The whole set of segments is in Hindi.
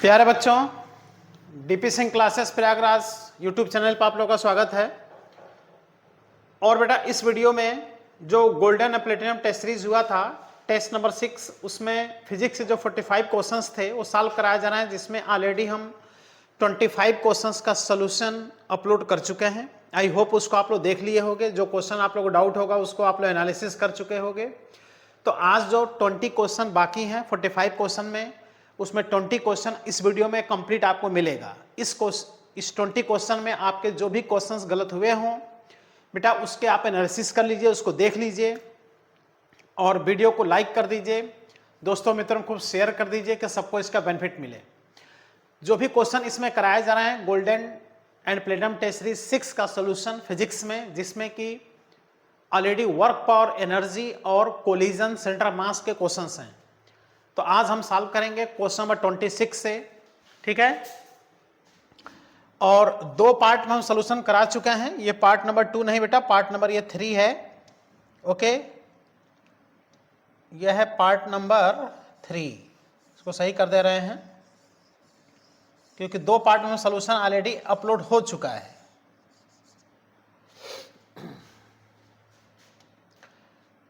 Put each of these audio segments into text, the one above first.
प्यारे बच्चों, DP Singh classes Prayagraj YouTube channel पर आप लोगों का स्वागत है। और बेटा इस वीडियो में जो गोल्डन प्लेटिनम टेस्ट सीरीज हुआ था, टेस्ट नंबर 6, उसमें फिजिक्स से जो 45 क्वेश्चंस थे वो सॉल्व कराया जा रहा है, जिसमें ऑलरेडी हम 25 क्वेश्चंस का सोल्यूशन अपलोड कर चुके हैं। आई होप उसको आप लोग देख लिए होंगे। जो क्वेश्चन आप लोगों को डाउट होगा उसको आप लोग एनालिसिस कर चुके होंगे। तो आज जो 20 क्वेश्चन बाकी हैं 45 क्वेश्चन में, उसमें 20 क्वेश्चन इस वीडियो में कंप्लीट आपको मिलेगा। इस 20 क्वेश्चन में आपके जो भी क्वेश्चंस गलत हुए हों बेटा उसके आप एनालिसिस कर लीजिए, उसको देख लीजिए और वीडियो को लाइक कर दीजिए, दोस्तों मित्रों को शेयर कर दीजिए कि सबको इसका बेनिफिट मिले। जो भी क्वेश्चन इसमें कराए जा रहे हैं golden and platinum test series 6 का सोल्यूशन फिजिक्स में, जिसमें कि ऑलरेडी वर्क पावर, एनर्जी और कोलिजन सेंटर मास के क्वेश्चंस हैं। तो आज हम सॉल्व करेंगे क्वेश्चन नंबर 26 से, ठीक है। और दो पार्ट में हम सोल्यूशन करा चुके हैं। ये पार्ट नंबर 2 नहीं बेटा, पार्ट नंबर ये 3 है। ओके, यह है पार्ट नंबर 3। इसको सही कर दे रहे हैं क्योंकि दो पार्ट में सोल्यूशन ऑलरेडी अपलोड हो चुका है।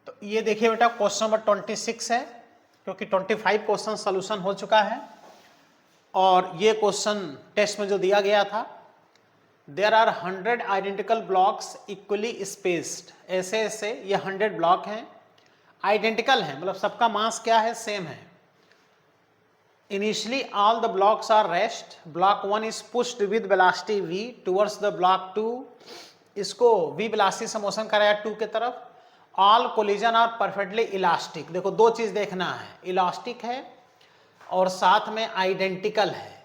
तो ये देखिए बेटा क्वेश्चन नंबर 26 है, क्योंकि 25 क्वेश्चन सोल्यूशन हो चुका है। और ये क्वेश्चन टेस्ट में जो दिया गया था, there are 100 identical blocks equally spaced. ऐसे ऐसे ये 100 ब्लॉक हैं, आइडेंटिकल हैं, मतलब सबका मास क्या है, सेम है। Initially all the blocks are rest, block 1 is pushed with velocity v towards the block 2। इसको v वेलोसिटी से मोशन कराया 2 के तरफ। All collision are perfectly elastic. देखो दो चीज देखना है, इलास्टिक है और साथ में आइडेंटिकल है,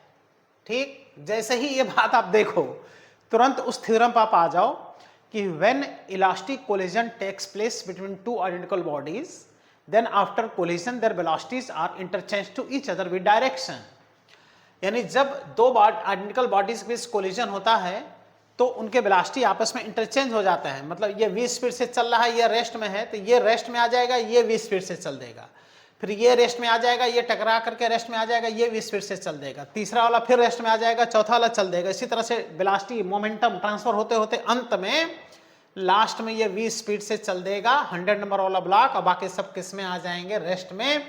ठीक। जैसे ही ये बात आप देखो तुरंत उस थ्योरम पर आप आ जाओ कि when elastic collision takes place between two identical bodies, then after collision their velocities are interchange to each other with direction. यानी जब दो आइडेंटिकल बॉडीज के बीच कोलिजन होता है तो उनके वेलोसिटी आपस में इंटरचेंज हो जाता है। मतलब ये v स्पीड से चल रहा है, ये रेस्ट में है, तो ये रेस्ट में आ जाएगा, ये v स्पीड से चल देगा। फिर ये रेस्ट में आ जाएगा, ये टकरा करके रेस्ट में आ जाएगा, ये v स्पीड से चल देगा। तीसरा वाला फिर रेस्ट में आ जाएगा, चौथा वाला चल देगा। इसी तरह से वेलोसिटी मोमेंटम ट्रांसफर होते होते अंत में लास्ट में ये v स्पीड से चल देगा 100 नंबर वाला ब्लॉक, और बाकी सब किस में आ जाएंगे, रेस्ट में।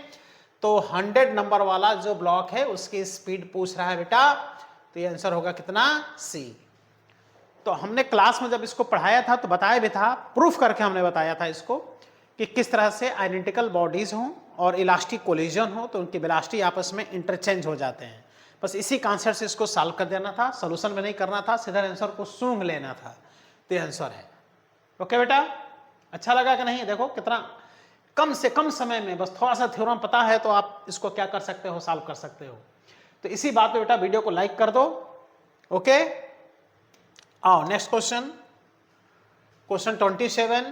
तो 100 नंबर वाला जो ब्लॉक है उसकी स्पीड पूछ रहा है बेटा, तो ये आंसर होगा कितना, C। तो हमने क्लास में जब इसको पढ़ाया था तो बताया भी था, प्रूफ करके हमने बताया था इसको कि किस तरह से आइडेंटिकल बॉडीज हों और इलास्टिक कोलिजन हो तो उनकी वेलोसिटी आपस में इंटरचेंज हो जाते हैं। बस इसी कॉन्सेप्ट से इसको सॉल्व कर देना था, सोल्यूशन में नहीं करना था, सीधा आंसर को सूंघ लेना था। तो ये आंसर है। ओके बेटा, अच्छा लगा कि नहीं? देखो कितना कम से कम समय में बस थोड़ा सा थ्योरम पता है तो आप इसको क्या कर सकते हो, सॉल्व कर सकते हो। तो इसी बात पे बेटा वीडियो को लाइक कर दो। ओके, आओ नेक्स्ट क्वेश्चन, क्वेश्चन 27।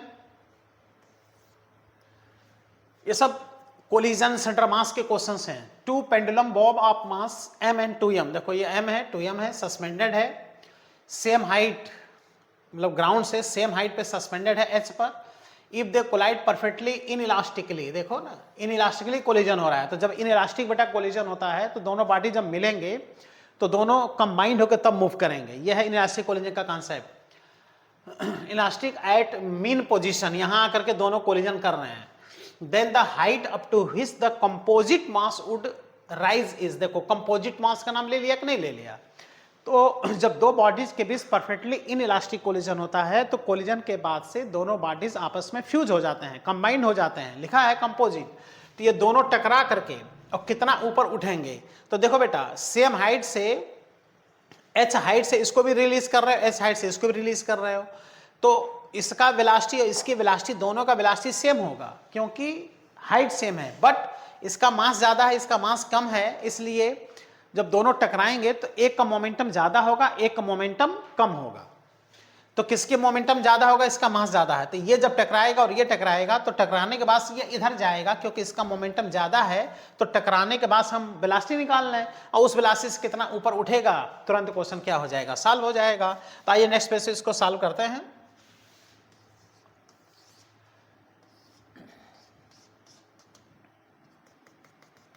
ये सब कोलिजन सेंटर मास के क्वेश्चंस हैं। Two pendulum bob of mass m and 2m। देखो ये m है, 2m है, सस्पेंडेड है, सेम हाइट, मतलब ग्राउंड से सेम हाइट पे सस्पेंडेड है h पर। If they collide perfectly inelastically, देखो ना इन इलास्टिकली कोलिजन हो रहा है। तो जब इन इलास्टिक बेटा कोलिजन होता है तो दोनों बॉडी जब मिलेंगे तो दोनों कंबाइंड होकर तब मूव करेंगे। यह है इलास्टिक कोलिजन का concept. Elastic at mean position, यहां आकर के दोनों कोलिजन कर रहे हैं। Then the height up to which the composite mass would rise is, देखो कंपोजिट मास का नाम ले लिया कि नहीं ले लिया। तो जब दो बॉडीज के बीच परफेक्टली इन इलास्टिक कोलिजन होता है तो कोलिजन के बाद से दोनों बॉडीज आपस में फ्यूज हो जाते हैं, कंबाइंड हो जाते हैं, लिखा है कंपोजिट। तो ये दोनों टकरा करके और कितना ऊपर उठेंगे, तो देखो बेटा सेम हाइट से, h हाइट से इसको भी रिलीज कर रहे हो, h हाइट से इसको भी रिलीज कर रहे हो, तो इसका वेलोसिटी और इसकी वेलोसिटी दोनों का वेलोसिटी सेम होगा क्योंकि हाइट सेम है। बट इसका मास ज्यादा है, इसका मास कम है, इसलिए जब दोनों टकराएंगे तो एक का मोमेंटम ज्यादा होगा, एक का मोमेंटम कम होगा। तो किसके मोमेंटम ज्यादा होगा, इसका मास ज्यादा है। तो ये जब टकराएगा और ये टकराएगा तो टकराने के बाद ये इधर जाएगा क्योंकि इसका मोमेंटम ज्यादा है। तो टकराने के बाद हम वेलोसिटी निकाल लें और उस वेलोसिटी से कितना ऊपर उठेगा, तुरंत क्वेश्चन क्या हो जाएगा, सॉल्व हो जाएगा। तो आइए नेक्स्ट पेज से इसको सॉल्व करते हैं।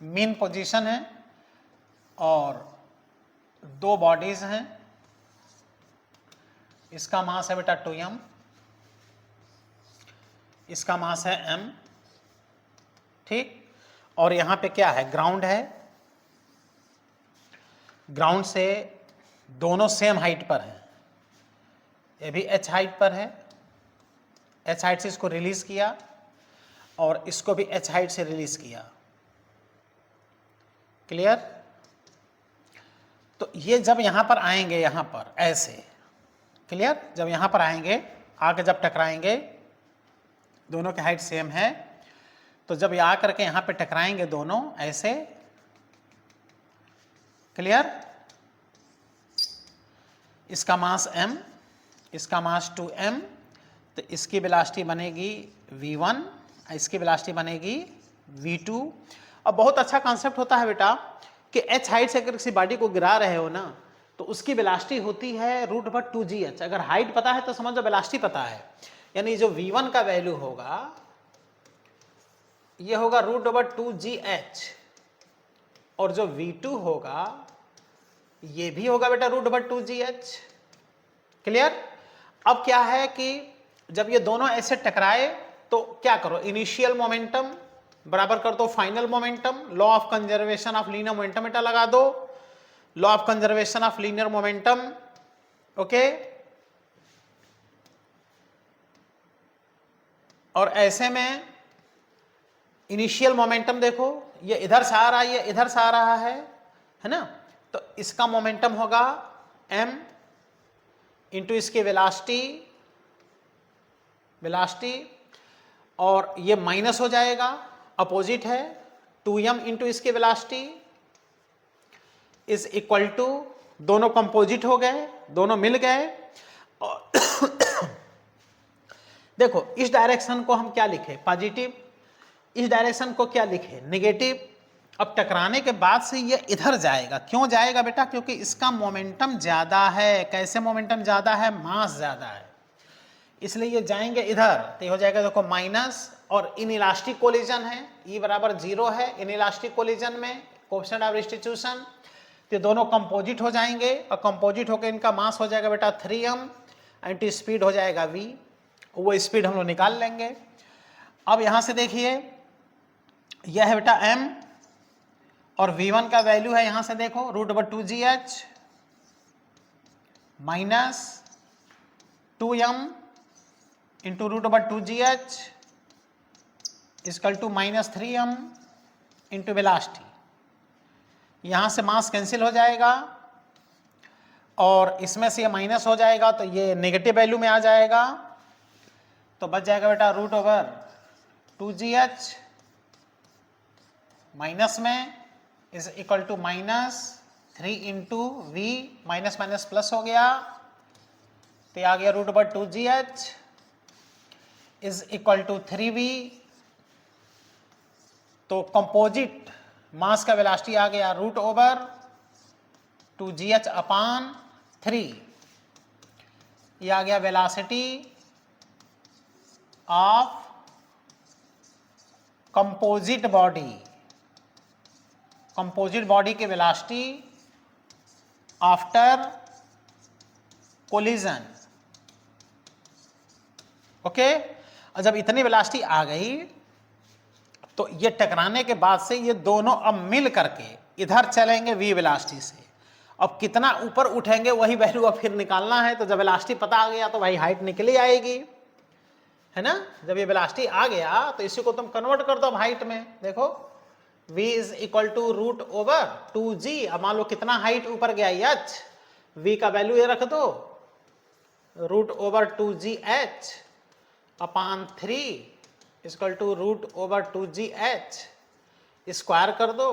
मीन पोजीशन है और दो बॉडीज हैं, इसका मास है बेटा 2m, इसका मास है m, ठीक। और यहां पे क्या है, ग्राउंड है, ग्राउंड से दोनों सेम हाइट पर हैं, ये भी h हाइट पर है, h हाइट से इसको रिलीज किया और इसको भी h हाइट से रिलीज किया, क्लियर। तो ये जब यहां पर आएंगे, यहां पर ऐसे, क्लियर, जब यहां पर आएंगे, आके जब टकराएंगे, दोनों की हाइट सेम है, तो जब ये आकर के यहां पे टकराएंगे दोनों ऐसे, क्लियर, इसका मास m, इसका मास 2m, तो इसकी वेलोसिटी बनेगी v1, इसकी वेलोसिटी बनेगी v2। अब बहुत अच्छा कॉन्सेप्ट होता है बेटा कि h हाइट से अगर किसी बॉडी को गिरा रहे हो ना, तो उसकी वेलोसिटी होती है √2gh। अगर हाइट पता है तो समझ लो वेलोसिटी पता है, यानी जो v1 का वैल्यू होगा ये होगा √2gh, और जो v2 होगा ये भी होगा बेटा √2gh, क्लियर। अब क्या है कि जब ये दोनों ऐसे टकराए तो क्या करो, इनिशियल मोमेंटम बराबर कर दो final momentum, law of conservation of linear momentum बेटा लगा दो, law of conservation of linear momentum, okay. और ऐसे में इनिशियल मोमेंटम देखो, ये इधर से आ रहा है, ये इधर से आ रहा है ना, तो इसका मोमेंटम होगा m इंटू इसकी वेलोसिटी, और ये माइनस हो जाएगा, अपोजिट है, 2m इंटू इसकी वेलोसिटी इज इक्वल टू, दोनों कंपोजिट हो गए, दोनों मिल गए। और देखो इस डायरेक्शन को हम क्या लिखे, पॉजिटिव, इस डायरेक्शन को क्या लिखे, नेगेटिव। अब टकराने के बाद से ये इधर जाएगा, क्यों जाएगा बेटा, क्योंकि इसका मोमेंटम ज्यादा है। कैसे मोमेंटम ज्यादा है, मास ज्यादा है, इसलिए ये जाएंगे इधर, तो हो जाएगा देखो माइनस, और इनइलास्टिक कोलिजन है, E बराबर 0 है इनइलास्टिक कोलिजन में, कोएफिशिएंट ऑफ रिस्टिट्यूशन, तो दोनों कंपोजिट हो जाएंगे, और कंपोजिट होकर इनका मास हो जाएगा बेटा 3m, एंटी स्पीड हो जाएगा v, वो स्पीड हम लोग निकाल लेंगे। अब यहां से देखिए यह है बेटा m, और v1 का वैल्यू है यहां से देखो √2gh minus 2m into √2gh equal to minus 3m into velocity. यहां से मास कैंसिल हो जाएगा और इसमें से ये माइनस हो जाएगा, तो ये नेगेटिव वैल्यू में आ जाएगा, तो बच जाएगा बेटा √2gh माइनस में is equal to minus 3 into v, minus minus plus हो गया, तो आ गया √2gh is equal to 3v, तो कंपोजिट मास का वेलोसिटी आ गया √2gh अपान 3, ये आ गया velocity of composite body, composite body की वेलोसिटी आफ्टर कोलिजन, ओके। और जब इतनी वेलोसिटी आ गई तो ये टकराने के बाद से ये दोनों अब मिल करके इधर चलेंगे v वेलोसिटी से। अब कितना ऊपर उठेंगे वही वैल्यू अब फिर निकालना है, तो जब वेलोसिटी पता आ गया तो भाई हाइट निकल ही आएगी, है ना। जब ये वेलोसिटी आ गया तो इसी को तुम कन्वर्ट कर दो हाइट में, देखो v is equal to √2g। अब मान लो कितना हाइट ऊपर गया h, v का वैल्यू ये रख दो √2gh upon 3 equal to √2gh, square कर दो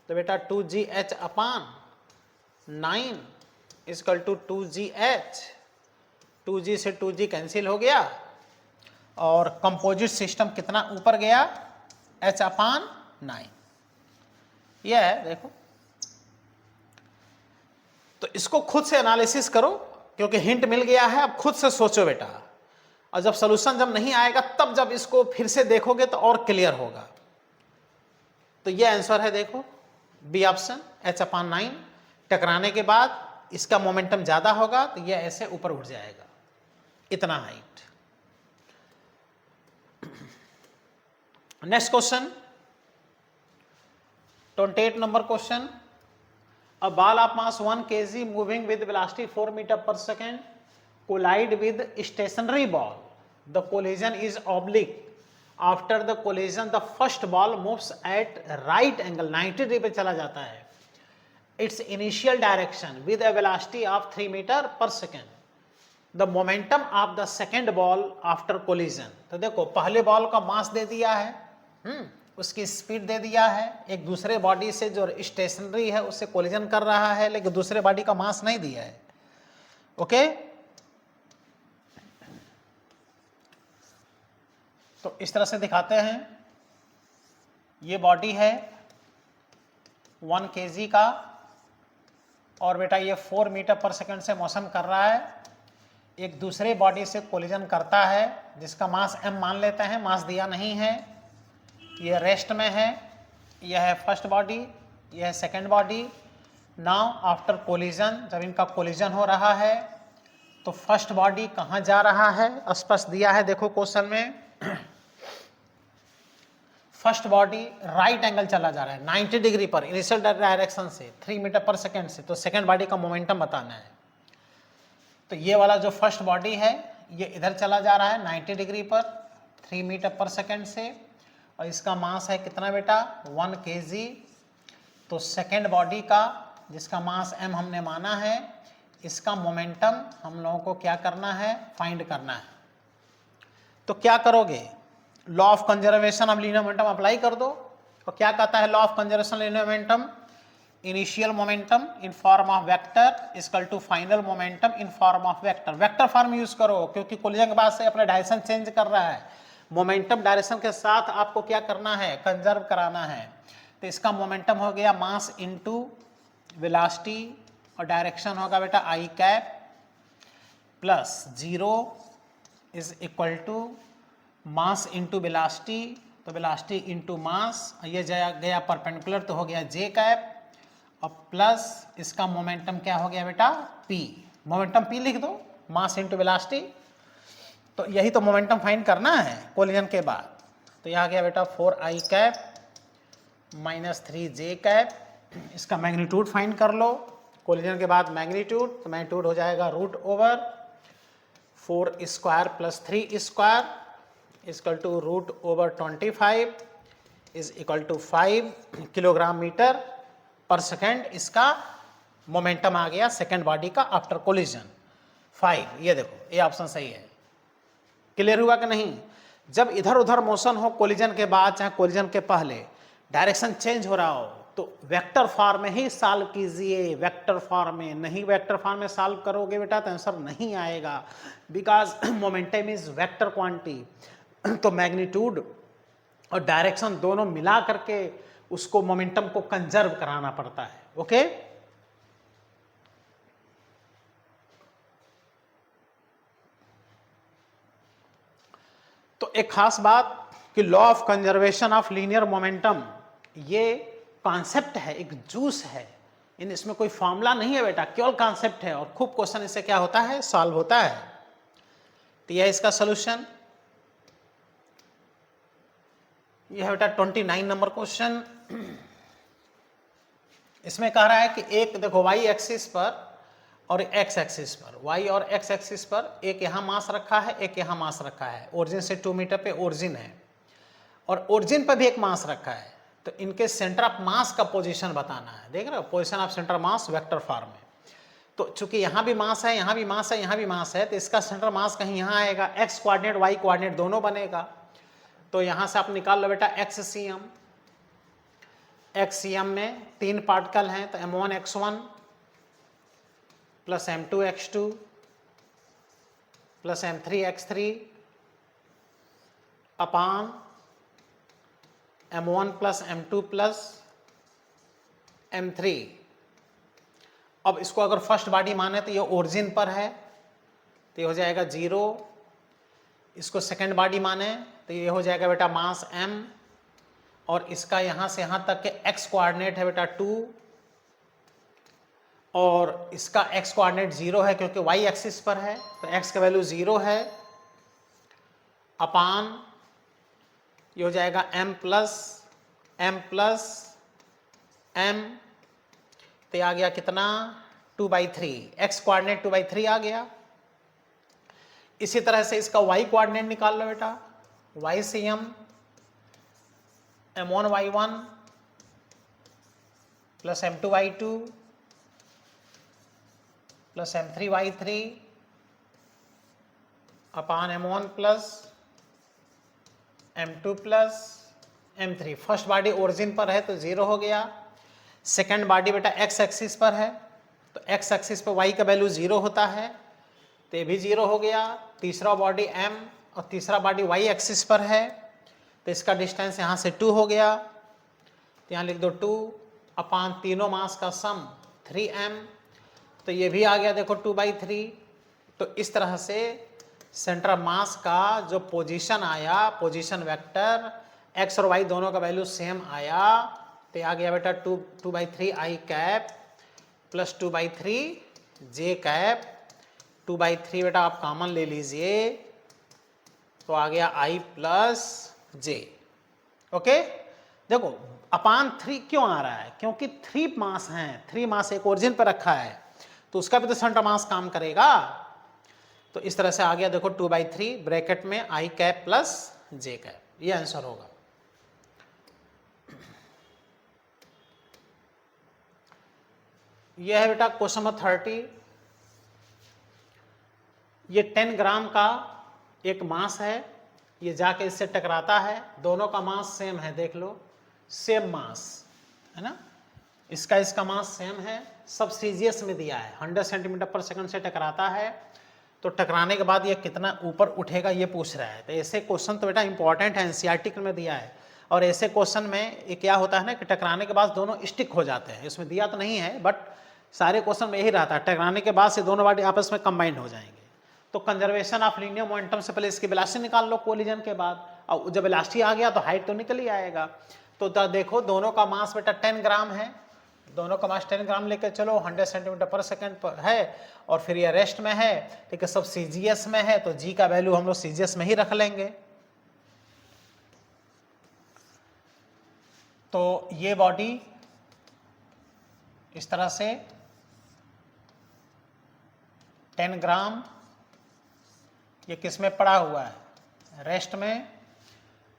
तो बेटा 2gh upon 9 equal to 2gh, 2g से 2g कैंसिल हो गया, और कंपोजिट सिस्टम कितना ऊपर गया, h अपान 9, यह है देखो। तो इसको खुद से एनालिसिस करो क्योंकि हिंट मिल गया है, अब खुद से सोचो बेटा, और जब सॉल्यूशन जब नहीं आएगा तब जब इसको फिर से देखोगे तो और क्लियर होगा। तो ये आंसर है देखो, बी ऑप्शन, h/9। टकराने के बाद इसका मोमेंटम ज्यादा होगा तो ये ऐसे ऊपर उठ जाएगा, इतना height. Next question 28 number question. A ball of mass 1 kg moving with velocity 4 meter per second collide with stationary ball. The collision is oblique. After the collision, the first ball moves at right angle 90 degree पे चला जाता है its initial direction with a velocity of 3 meter per second. The momentum of the second ball after collision. तो देखो पहले बॉल का मास दे दिया है, उसकी स्पीड दे दिया है, एक दूसरे बॉडी से जो स्टेशनरी है उससे कोलिजन कर रहा है, लेकिन दूसरे बॉडी का मास नहीं दिया है। ओके, तो इस तरह से दिखाते हैं। ये बॉडी है 1 kg का और बेटा ये 4 मीटर पर सेकंड से मोशन कर रहा है, एक दूसरे बॉडी से कोलिजन करता है जिसका मास m मान लेते हैं, मास दिया नहीं है। ये रेस्ट में है, यह है फर्स्ट बॉडी, यह है second body. Now after collision, जब इनका कोलिजन हो रहा है तो फर्स्ट बॉडी कहाँ जा रहा है, स्पष्ट दिया है देखो क्वेश्चन में। फर्स्ट बॉडी राइट एंगल चला जा रहा है 90 डिग्री पर इनिशियल डायरेक्शन से 3 मीटर पर सेकेंड से, तो सेकेंड बॉडी का मोमेंटम बताना है। तो ये वाला जो फर्स्ट बॉडी है ये इधर चला जा रहा है 90 डिग्री पर 3 मीटर पर सेकेंड से, और इसका मास है कितना बेटा 1 kg। तो सेकेंड बॉडी का जिसका मास m हमने माना है, इसका मोमेंटम हम लोगों को क्या करना है, फाइंड करना है। तो क्या करोगे, law of conservation of linear momentum apply कर दो। और क्या कहता है law of conservation linear momentum, initial momentum in form of vector equal to final momentum in form of vector. Vector form use करो क्योंकि कोलिजन के बाद से अपना डायरेक्शन चेंज कर रहा है, मोमेंटम डायरेक्शन के साथ आपको क्या करना है, कंजर्व कराना है। तो इसका मोमेंटम हो गया मास इनटू वेलोसिटी और डायरेक्शन होगा बेटा i cap plus 0 is equal to mass into velocity, तो वेलोसिटी इनटू मास, ये गया परपेंडिकुलर तो हो गया j कैप, और प्लस इसका मोमेंटम क्या हो गया बेटा p। मोमेंटम p लिख दो, मास इनटू वेलोसिटी। तो यही तो मोमेंटम फाइंड करना है कोलिजन के बाद। तो यह आ गया बेटा 4i cap minus 3j cap. इसका मैग्नीट्यूड फाइंड कर लो, कोलिजन के बाद मैग्नीट्यूड, तो मैग्नीट्यूड हो जाएगा root over 4 square plus 3 square equal to root over 25 is equal to 5 kilogram metre पर सेकेंड। इसका मोमेंटम आ गया सेकेंड बॉडी का आफ्टर कोलिजन 5। ये देखो ये ऑप्शन सही है। क्लियर हुआ कि नहीं? जब इधर उधर मोशन हो कोलिजन के बाद चाहे कोलिजन के पहले, डायरेक्शन चेंज हो रहा हो, तो वेक्टर फॉर्म में ही सॉल्व कीजिए, वेक्टर फॉर्म में नहीं। वेक्टर फॉर्म में सॉल्व करोगे बेटा तो आंसर नहीं आएगा, because momentum is vector quantity. तो मैग्नीट्यूड और डायरेक्शन दोनों मिला करके उसको मोमेंटम को कंजर्व कराना पड़ता है। ओके, तो एक खास बात कि law of conservation of linear momentum ये कॉन्सेप्ट है, एक जूस है, इसमें कोई फॉर्मूला नहीं है बेटा, केवल कॉन्सेप्ट है। और खूब क्वेश्चन इससे क्या होता है, सॉल्व होता है। तो यह इसका सॉल्यूशन, यह है बेटा 29 नंबर क्वेश्चन। इसमें कह रहा है कि एक देखो वाई एक्सिस पर और एक्स एक्सिस पर, वाई और एक्स एक्सिस पर एक यहाँ मास रखा है, एक यहाँ मास रखा है। ओरिजिन से 2 मीटर पे ओरिजिन है और ओरिजिन पर भी एक मास रखा है। तो इनके सेंटर ऑफ मास का पोजीशन बताना है। देख रहे हो, position of centre mass vector form में। तो चूंकि यहाँ भी मास है, यहाँ भी मास है, यहाँ भी मास है, तो इसका सेंटर मास कहीं यहाँ आएगा, एक्स कोऑर्डिनेट वाई कोऑर्डिनेट दोनों बनेगा। तो यहाँ से आप निकाल लो बेटा एक्ससीएम। एक्ससीएम में 3 पार्टिकल हैं, तो m1 x1 plus m2 x2 plus m3 x3 अपान m1 plus m2 plus m3। अब इसको अगर फर्स्ट बॉडी माने तो ये ओरिजिन पर है, तो ये हो जाएगा 0। इसको सेकेंड बॉडी माने तो ये हो जाएगा बेटा मास m, और इसका यहाँ से यहाँ तक के x कोऑर्डिनेट है बेटा 2 और इसका x कोऑर्डिनेट 0 है क्योंकि y एक्सिस पर है, तो x का वैल्यू 0 है अपान ये हो जाएगा m प्लस m, तो आ गया कितना 2/3, x कोऑर्डिनेट 2/3 आ गया। इसी तरह से इसका y कोऑर्डिनेट निकाल लो बेटा, y से m1y1 plus m2y2 plus m3y3 अपान m1 plus m2 plus m3। First body origin पर है तो 0 हो गया। सेकेंड बॉडी बेटा x एक्सिस पर है तो x एक्सिस पर y का वैल्यू 0 होता है तो ये भी 0 हो गया। तीसरा बॉडी m और तीसरा बॉडी y एक्सिस पर है तो इसका डिस्टेंस यहाँ से 2 हो गया, तो यहाँ लिख दो 2 अपान तीनों मास का सम 3m, तो ये भी आ गया देखो 2/3। तो इस तरह से सेंटर ऑफ मास का जो पोजीशन आया, पोजीशन वेक्टर x और y दोनों का वैल्यू सेम आया, तो आ गया बेटा 2/3 i cap plus 2/3 j cap. 2/3 बेटा आप कॉमन ले लीजिए तो आ गया i प्लस j। ओके, देखो अपान 3 क्यों आ रहा है, क्योंकि 3 मास हैं, 3 मास एक ओरिजिन पर रखा है तो उसका भी तो सेंटर मास काम करेगा। तो इस तरह से आ गया देखो 2/3 ब्रैकेट में i cap plus j cap, ये आंसर होगा। यह है बेटा क्वेश्चन नंबर 30। ये 10 ग्राम का एक मास है, ये जाके इससे टकराता है, दोनों का मास सेम है, देख लो सेम मास है ना, इसका मास सेम है, सब सीजीएस में दिया है, 100 सेंटीमीटर पर सेकंड से टकराता है, तो टकराने के बाद ये कितना ऊपर उठेगा ये पूछ रहा है। तो ऐसे क्वेश्चन तो बेटा इंपॉर्टेंट है, एनसीईआरटी में दिया है, और ऐसे क्वेश्चन में ये क्या होता है ना कि टकराने के बाद दोनों स्टिक हो जाते हैं, इसमें दिया तो नहीं है बट सारे क्वेश्चन में यही रहता है, टकराने के बाद से दोनों बॉडी आपस में कंबाइंड हो जाएंगे। तो कंजर्वेशन ऑफ लीनियर मोमेंटम से पहले इसकी वेलोसिटी निकाल लो कोलिजन के बाद, और जब वेलोसिटी आ गया तो हाइट तो निकल ही आएगा। तो देखो दोनों का मास बेटा 10 ग्राम है, दोनों का मास 10 ग्राम लेकर चलो, 100 सेंटीमीटर पर सेकंड पर है, और फिर ये रेस्ट में है, ठीक है, सब सीजीएस में है, तो जी का वैल्यू हम लोग सीजीएस में ही रख लेंगे। तो ये बॉडी इस तरह से 10 ग्राम ये किस में पड़ा हुआ है, रेस्ट में,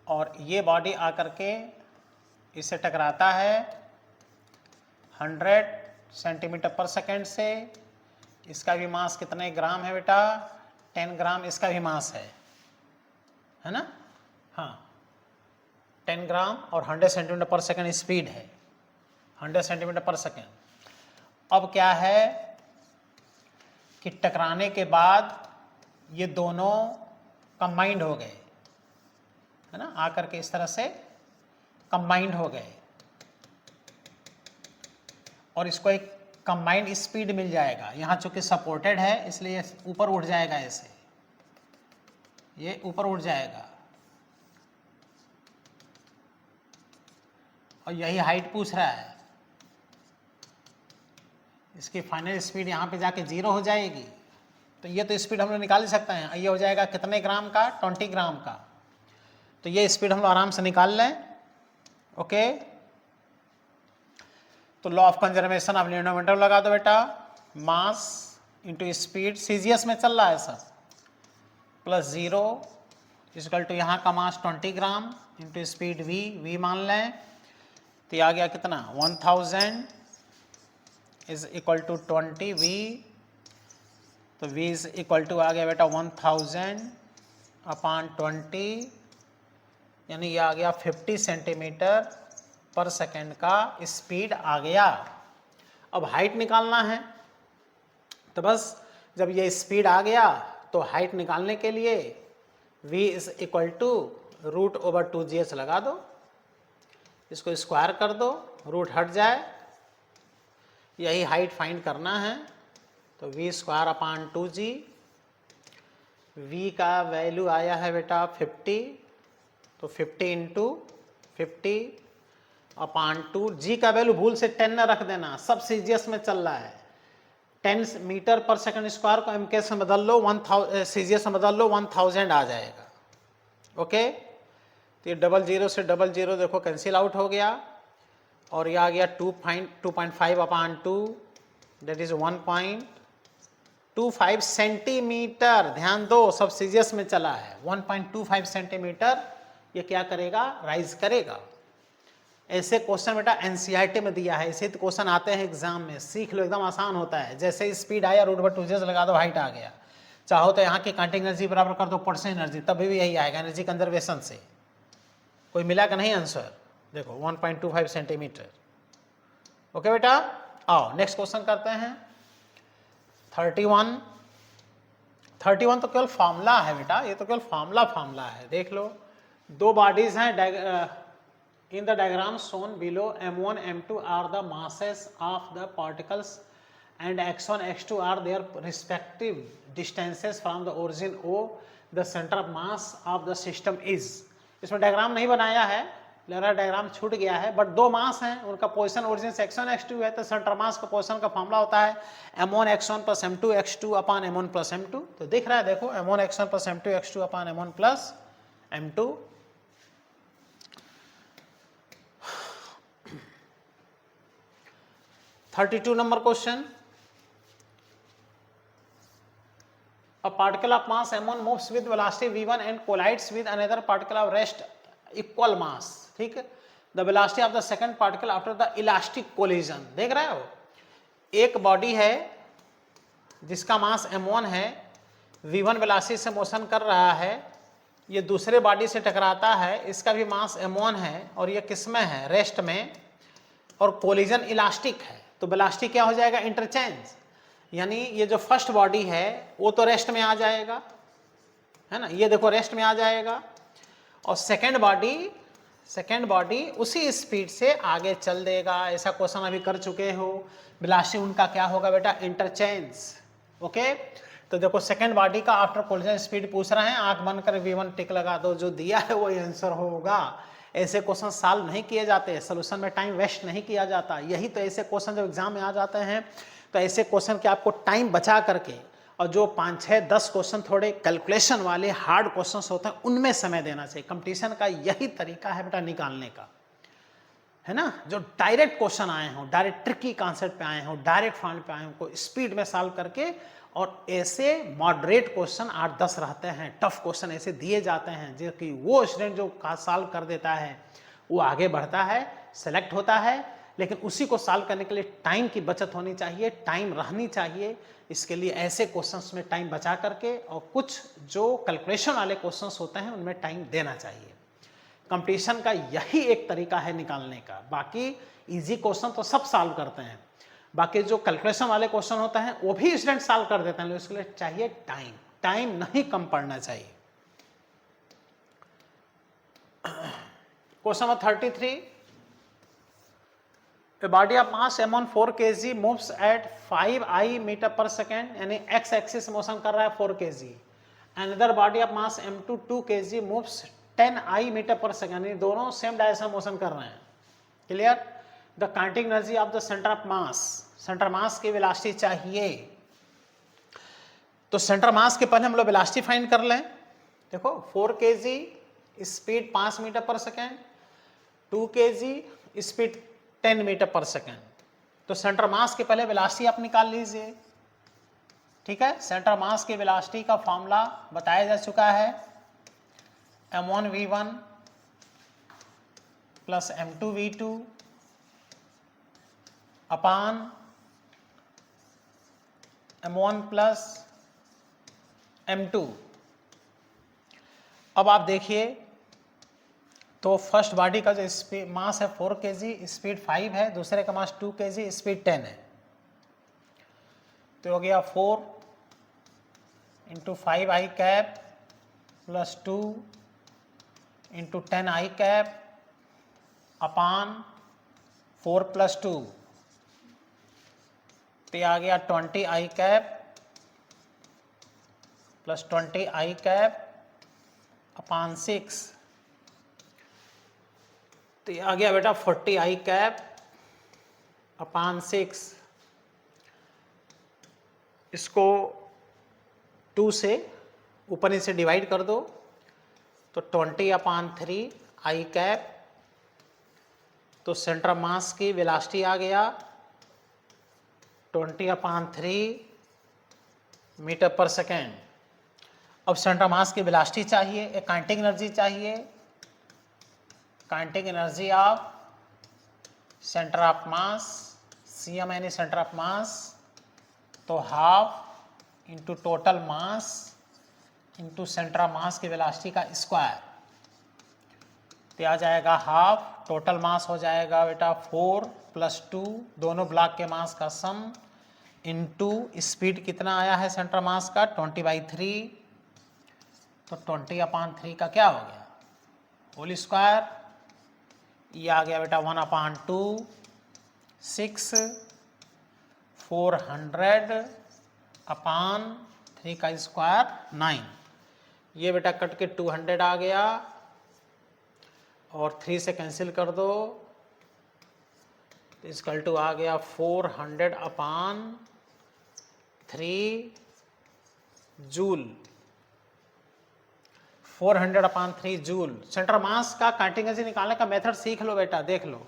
और ये बॉडी आकर के इससे टकराता है 100 सेंटीमीटर पर सेकेंड से। इसका भी मास कितने ग्राम है बेटा, 10 ग्राम इसका भी मास है ना, हाँ 10 ग्राम, और 100 सेंटीमीटर पर सेकेंड स्पीड है, 100 सेंटीमीटर पर सेकेंड। अब क्या है कि टकराने के बाद ये दोनों कंबाइंड हो गए है ना, आकर के इस तरह से कंबाइंड हो गए, और इसको एक कंबाइंड स्पीड मिल जाएगा। यहाँ चूंकि सपोर्टेड है इसलिए ऊपर उठ जाएगा, ऐसे ये ऊपर उठ जाएगा, और यही हाइट पूछ रहा है। इसकी फाइनल स्पीड यहाँ पे जाके 0 हो जाएगी, तो ये तो स्पीड हम लोग निकाल ही सकते हैं। ये हो जाएगा कितने ग्राम का, 20 ग्राम का, तो ये स्पीड हम लोग आराम से निकाल लें। ओके, तो law of conservation of linear momentum लगा दो बेटा, मास इंटू स्पीड, सीजीएस में चल रहा है सब, प्लस 0 इक्वल टू यहाँ का मास 20 ग्राम इंटू स्पीड v मान लें, तो ये आ गया कितना 1000 इज इक्वल टू 20 v, तो v इज इक्वल टू आ गया बेटा 1000 अपान 20, यानी ये आ गया 50 सेंटीमीटर पर सेकेंड का स्पीड आ गया। अब हाइट निकालना है, तो बस जब ये स्पीड आ गया तो हाइट निकालने के लिए v is equal to √/2gh लगा दो, इसको स्क्वायर कर दो, रूट हट जाए, यही हाइट फाइंड करना है। तो v² अपान 2g, v का वैल्यू आया है बेटा 50, तो 50 इंटू 50/2, जी का वैल्यू भूल से 10 न रख देना, सब सीजीएस में चल रहा है। 10 मीटर पर सेकंड स्क्वायर को एमके से बदल लो, 1000 सीजीएस में बदल लो, 1000 आ जाएगा। ओके, तो ये 00 से 00 देखो कैंसिल आउट हो गया, और ये आ गया 2.5/2, दैट इज 1.25 सेंटीमीटर। ध्यान दो, सब सीजीएस में चला है। 1.25 सेंटीमीटर ये क्या करेगा, राइज करेगा। ऐसे क्वेश्चन बेटा एनसीईआरटी में दिया है, ऐसे तो क्वेश्चन आते हैं एग्जाम में, सीख लो, एकदम आसान होता है। जैसे स्पीड आया, √2 लगा दो, हाइट आ गया। चाहो तो यहाँ की काउंटिंग एनर्जी बराबर कर दो परसेंट एनर्जी, तब भी यही आएगा, एनर्जी कंजर्वेशन से। कोई मिला कि नहीं आंसर? देखो 1.25 सेंटीमीटर। ओके बेटा, आओ नेक्स्ट क्वेश्चन करते हैं। 31 तो केवल फॉर्मूला है बेटा, ये तो केवल फॉर्मूला है। देख लो, दो बॉडीज हैं in the diagram shown below, m1 m2 are the masses of the particles and x1 x2 are their respective distances from the origin O. The center of mass of the system is, इसमें डायग्राम नहीं बनाया है, लग रहा है डायग्राम छूट गया है, बट दो मास हैं, उनका पोजीशन ओरिजिन से x1 x2 है, तो सेंटर मास का पोजीशन का फॉर्मूला होता है m1 x1 + m2 x2 अपान m1 + m2। तो दिख रहा है, देखो m1 x1 + m2 x2 upon m1 + m2। 32 number question. A particle of mass m1 moves with velocity v1 and collides with another particle of rest equal mass. ठीक है, the velocity of the second particle after the elastic collision. देख रहे हो, एक बॉडी है जिसका मास m1 है, v1 वेलोसिटी से मोशन कर रहा है, ये दूसरे बॉडी से टकराता है, इसका भी मास m1 है, और ये किस में है, रेस्ट में, और कोलिजन इलास्टिक है, तो वेलोसिटी क्या हो जाएगा, इंटरचेंज। यानी ये जो फर्स्ट बॉडी है वो तो रेस्ट में आ जाएगा, है ना, ये देखो रेस्ट में आ जाएगा, और सेकेंड बॉडी उसी स्पीड से आगे चल देगा। ऐसा क्वेश्चन अभी कर चुके हो, वेलोसिटी उनका क्या होगा बेटा, इंटरचेंज। ओके, तो देखो सेकेंड बॉडी का आफ्टर कोलिजन स्पीड पूछ रहे हैं, आंख बंद कर v1 टिक लगा दो, जो दिया है वही आंसर होगा। ऐसे क्वेश्चन सॉल्व नहीं किए जाते, सोल्यूशन में टाइम वेस्ट नहीं किया जाता। यही तो ऐसे क्वेश्चन जब एग्जाम में आ जाते हैं, तो ऐसे क्वेश्चन के आपको टाइम बचा करके, और जो 5, 6, 10 क्वेश्चन थोड़े कैलकुलेशन वाले हार्ड क्वेश्चंस होते हैं उनमें समय देना चाहिए। कंपटीशन का यही तरीका है बेटा निकालने का, है ना। जो डायरेक्ट क्वेश्चन आए हों, डायरेक्ट ट्रिकी कॉन्सेप्ट पे आए हों, डायरेक्ट फॉर्मूले पे आए हों, को स्पीड में सॉल्व करके, और ऐसे मॉडरेट क्वेश्चन 8-10 रहते हैं, टफ क्वेश्चन ऐसे दिए जाते हैं जो कि वो स्टूडेंट जो सॉल्व कर देता है वो आगे बढ़ता है, सेलेक्ट होता है। लेकिन उसी को सॉल्व करने के लिए टाइम की बचत होनी चाहिए, टाइम रहनी चाहिए। इसके लिए ऐसे क्वेश्चंस में टाइम बचा करके, और कुछ जो कैलकुलेशन वाले क्वेश्चंस होते हैं उनमें टाइम देना चाहिए। कंपटीशन का यही एक तरीका है निकालने का। बाकी इजी क्वेश्चन तो सब सॉल्व करते हैं, बाकी जो कैलकुलेशन वाले क्वेश्चन होते हैं वो भी स्टूडेंट सॉल्व कर देते हैं, लेकिन उसके लिए चाहिए टाइम नहीं कम पड़ना चाहिए। Question number 33, A body of mass m1 4 kg moves at 5 I metre पर सेकेंड, यानी x एक्सिस मोशन कर रहा है 4 kg। Another body of mass m2 2 kg moves 10 I metre पर सेकेंड, यानी दोनों सेम डायरेक्शन मोशन कर रहे हैं। Clear? The counting energy of the centre of mass, centre mass की वेलोसिटी चाहिए। तो सेंटर मास के पहले हम लोग वेलोसिटी फाइंड कर लें। देखो 4 kg स्पीड 5 मीटर पर सेकेंड, 2 kg स्पीड 10 मीटर पर सेकेंड। तो सेंटर मास के पहले वेलोसिटी आप निकाल लीजिए। ठीक है, सेंटर मास की वेलोसिटी का फॉर्मूला बताया जा चुका है, m1v1 प्लस m2v2 अपान m1 प्लस m2। अब आप देखिए, तो फर्स्ट बॉडी का जो स्पीड मास है 4 kg, स्पीड 5 है, दूसरे का मास 2 kg, स्पीड 10 है। तो हो गया 4 × 5i cap plus 2 × 10i cap अपान 4 + 2, तो आ गया 20i cap plus 20i cap अपान 6। तो ये आ गया बेटा 40 आई कैप अपान 6, इसको 2 से ऊपर नीचे डिवाइड कर दो तो 20 अपान 3 आई कैप, तो सेंटर मास की वेलोसिटी आ गया 20 अपान 3 मीटर पर सेकेंड। अब सेंटर मास की वेलोसिटी चाहिए, एक काइनेटिक एनर्जी चाहिए, kinetic energy of centre of mass, CM यानी सेंटर ऑफ मास, तो half into total mass into centre of mass की वेलोसिटी का स्क्वायर, तो आ जाएगा हाफ, टोटल मास हो जाएगा बेटा 4 + 2 दोनों ब्लॉक के मास का सम इंटू स्पीड कितना आया है सेंटर मास का 20/3, तो 20 अपान 3 का क्या हो गया होल स्क्वायर, ये आ गया बेटा 1/2 6 400 अपान 3 का स्क्वायर 9, ये बेटा कट के 200 आ गया और 3 से कैंसिल कर दो, तो इसकल टू आ गया 400 अपान 3 जूल, 400 अपान 3 जूल। सेंटर मास का काइनेटिक एनर्जी निकालने का मेथड सीख लो बेटा, देख लो।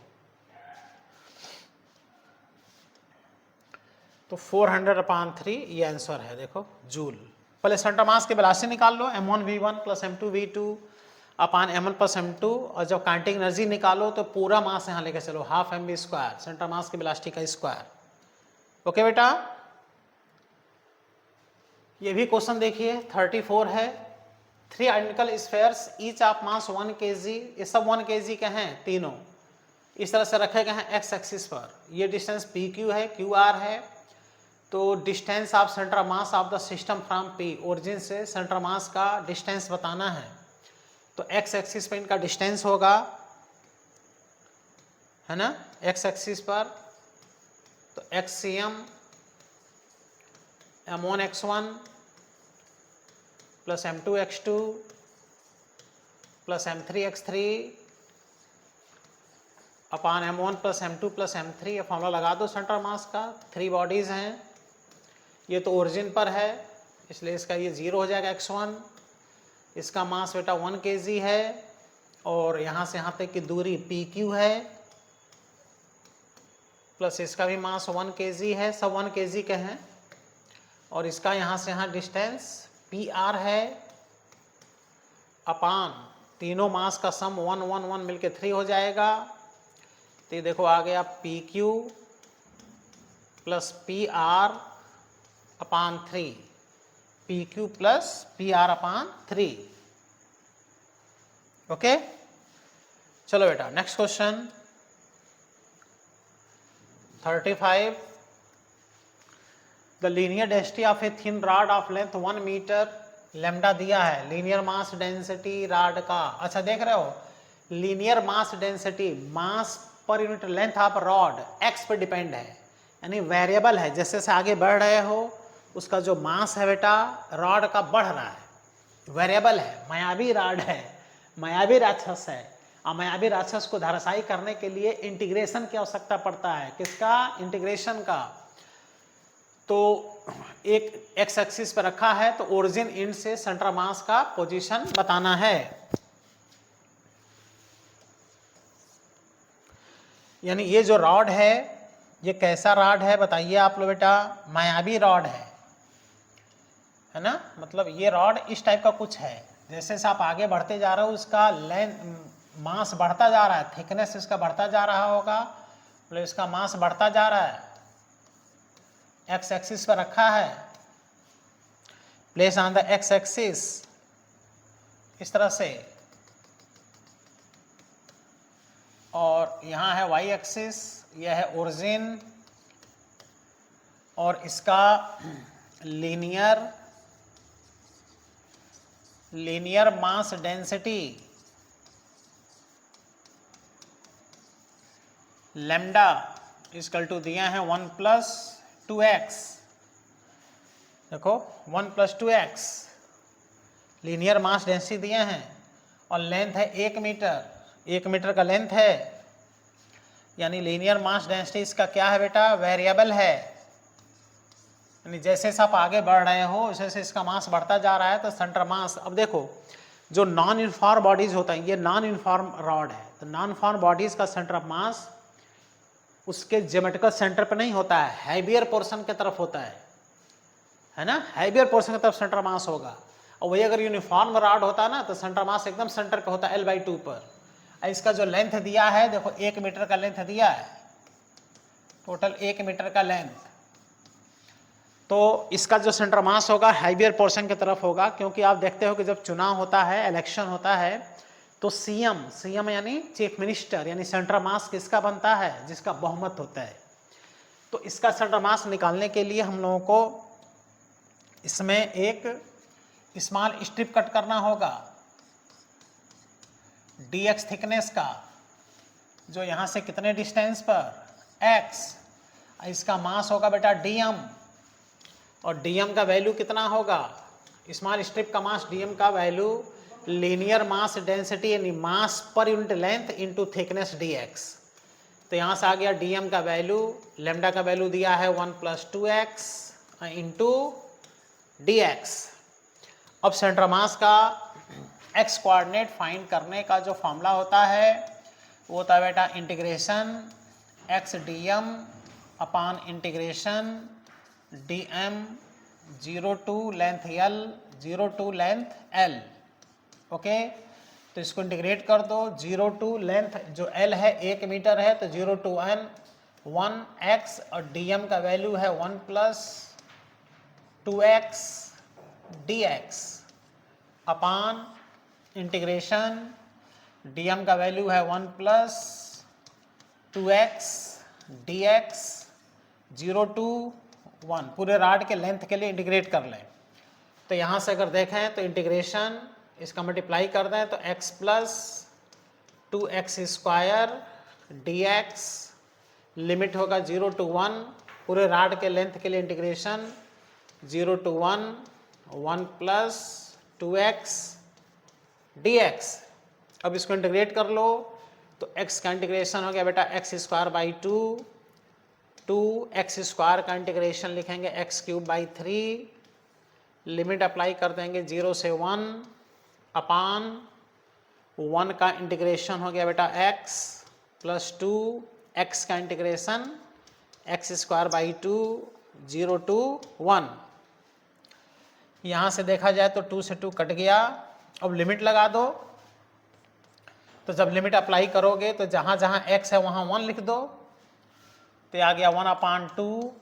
तो 400 अपान 3 ये आंसर है, देखो जूल। पहले सेंटर मास की वेलोसिटी निकाल लो, m1v1 + m2v2 अपान m1 + m2, और जब काइनेटिक एनर्जी निकालो तो पूरा मास यहाँ लेके चलो, हाफ mv², सेंटर मास की वेलोसिटी का स्क्वायर। ओके बेटा, ये भी क्वेश्चन देखिए 34 है। 3 identical spheres each of mass 1 kg, ये सब 1 kg के हैं तीनों, इस तरह से रखे गए हैं एक्स एक्सिस पर। ये डिस्टेंस PQ है, QR है, तो distance of centre mass of the system from P, origin से सेंटर मास का डिस्टेंस बताना है, तो एक्स एक्सिस पर इनका डिस्टेंस होगा, है ना, एक्स एक्सिस पर, तो XCM m1x1 + m2x2 + m3x3 अपान m1 + m2 + m3, ये फॉर्मूला लगा दो सेंटर मास का। 3 बॉडीज हैं, ये तो ओरिजिन पर है इसलिए इसका ये 0 हो जाएगा x1, इसका मास बेटा 1 kg है, और यहाँ से यहाँ तक की दूरी PQ है, प्लस इसका भी मास 1 kg है, सब 1 kg के हैं, और इसका यहाँ से यहाँ डिस्टेंस PR है, अपान तीनों मास का सम 1 1 1 मिलके 3 हो जाएगा, तो ये देखो आ गया PQ + PR upon 3, PQ + PR upon 3। Okay, चलो बेटा next question 35। The linear density of a thin rod of length 1 metre, lambda दिया है, लीनियर मास डेंसिटी रॉड का। अच्छा देख रहे हो, linear mass density, mass per unit length of rod x पर डिपेंड है, यानी वेरिएबल है, जैसे जैसे आगे बढ़ रहे हो उसका जो मास है बेटा रॉड का बढ़ रहा है, वेरिएबल है, मायावी रॉड है, मायावी राक्षस है, और मायावी राक्षस को धराशायी करने के लिए इंटीग्रेशन की आवश्यकता पड़ता है, किसका, इंटीग्रेशन का। तो एक एक्स एक्सिस पर रखा है, तो ओरिजिन इंड से सेंटर मास का पोजीशन बताना है, यानी ये जो रॉड है ये कैसा रॉड है बताइए आप लोग बेटा, मायावी रॉड है ना, मतलब ये रॉड इस टाइप का कुछ है, जैसे से आप आगे बढ़ते जा रहे हो उसका लेंथ मास बढ़ता जा रहा है, थिकनेस इसका बढ़ता जा रहा होगा, मतलब इसका मास बढ़ता जा रहा है, एक्स एक्सिस पर रखा है, place on the x axis, इस तरह से, और यहाँ है वाई एक्सिस, यह है ओरिजिन, और इसका linear mass density lambda equal to दिया है 1 + 2x, देखो 1 + 2x लीनियर मास डेंसिटी दिए हैं, और लेंथ है 1 मीटर, 1 मीटर का लेंथ है, यानी लीनियर मास डेंसिटी इसका क्या है बेटा, वेरिएबल है। यानी जैसे जैसे आप आगे बढ़ रहे हो वैसे वैसे इसका मास बढ़ता जा रहा है। तो सेंटर मास, अब देखो जो नॉन यूनिफॉर्म बॉडीज होता है, ये नॉन यूनिफॉर्म रॉड है, तो नॉन यूनिफॉर्म बॉडीज का सेंटर ऑफ मास उसके ज्योमेट्रिकल सेंटर पर नहीं होता है, हैवियर पोर्शन की तरफ होता है ना, हैवियर पोर्शन की तरफ सेंटर मास होगा। और वही अगर यूनिफॉर्म रॉड होता ना तो सेंटर मास एकदम सेंटर पे होता है, L/2 पर। इसका जो लेंथ दिया है देखो 1 मीटर का लेंथ दिया है, टोटल 1 मीटर का लेंथ, तो इसका जो सेंटर मास होगा हैवियर पोर्शन की तरफ होगा। क्योंकि आप देखते हो कि जब चुनाव होता है, इलेक्शन होता है, तो सीएम यानी चीफ मिनिस्टर, यानी सेंटर मास किसका बनता है, जिसका बहुमत होता है। तो इसका सेंटर मास निकालने के लिए हम लोगों को इसमें एक स्मॉल स्ट्रिप कट करना होगा dx थिकनेस का, जो यहाँ से कितने डिस्टेंस पर, x। इसका मास होगा बेटा dm, और dm का वैल्यू कितना होगा, स्मॉल स्ट्रिप का मास dm का वैल्यू लीनियर मास डेंसिटी यानी mass per unit length into thickness dx। तो यहाँ से आ गया dm का वैल्यू, लेमडा का वैल्यू दिया है 1 + 2x इंटू dx। अब सेंटर मास का x कोऑर्डिनेट फाइंड करने का जो फॉर्मूला होता है वो होता है बेटा integration x dm upon integration dm 0 to length L 0 to length L। Okay, तो इसको इंटीग्रेट कर दो, 0 to लेंथ जो L है 1 मीटर है, तो 0 to n 1x, और dm का वैल्यू है 1 + 2x dx upon integration dm का वैल्यू है 1 + 2x dx 0 to 1, पूरे रॉड के लेंथ के लिए इंटीग्रेट कर लें। तो यहाँ से अगर देखें तो इंटीग्रेशन इसका मल्टीप्लाई कर दें तो x + 2x² dx लिमिट होगा 0 to 1, पूरे रॉड के लेंथ के लिए इंटीग्रेशन 0 to 1 1 + 2x dx। अब इसको इंटीग्रेट कर लो तो x का इंटीग्रेशन हो गया बेटा x²/2, 2x² का इंटीग्रेशन लिखेंगे x³/3, लिमिट अप्लाई कर देंगे 0 से 1 अपॉन 1 का इंटीग्रेशन हो गया बेटा x + 2, x का इंटीग्रेशन x²/2 0 to 1। यहाँ से देखा जाए तो 2 से 2 कट गया। अब लिमिट लगा दो, तो जब लिमिट अप्लाई करोगे तो जहाँ जहाँ x है वहाँ 1 लिख दो, तो आ गया 1/2,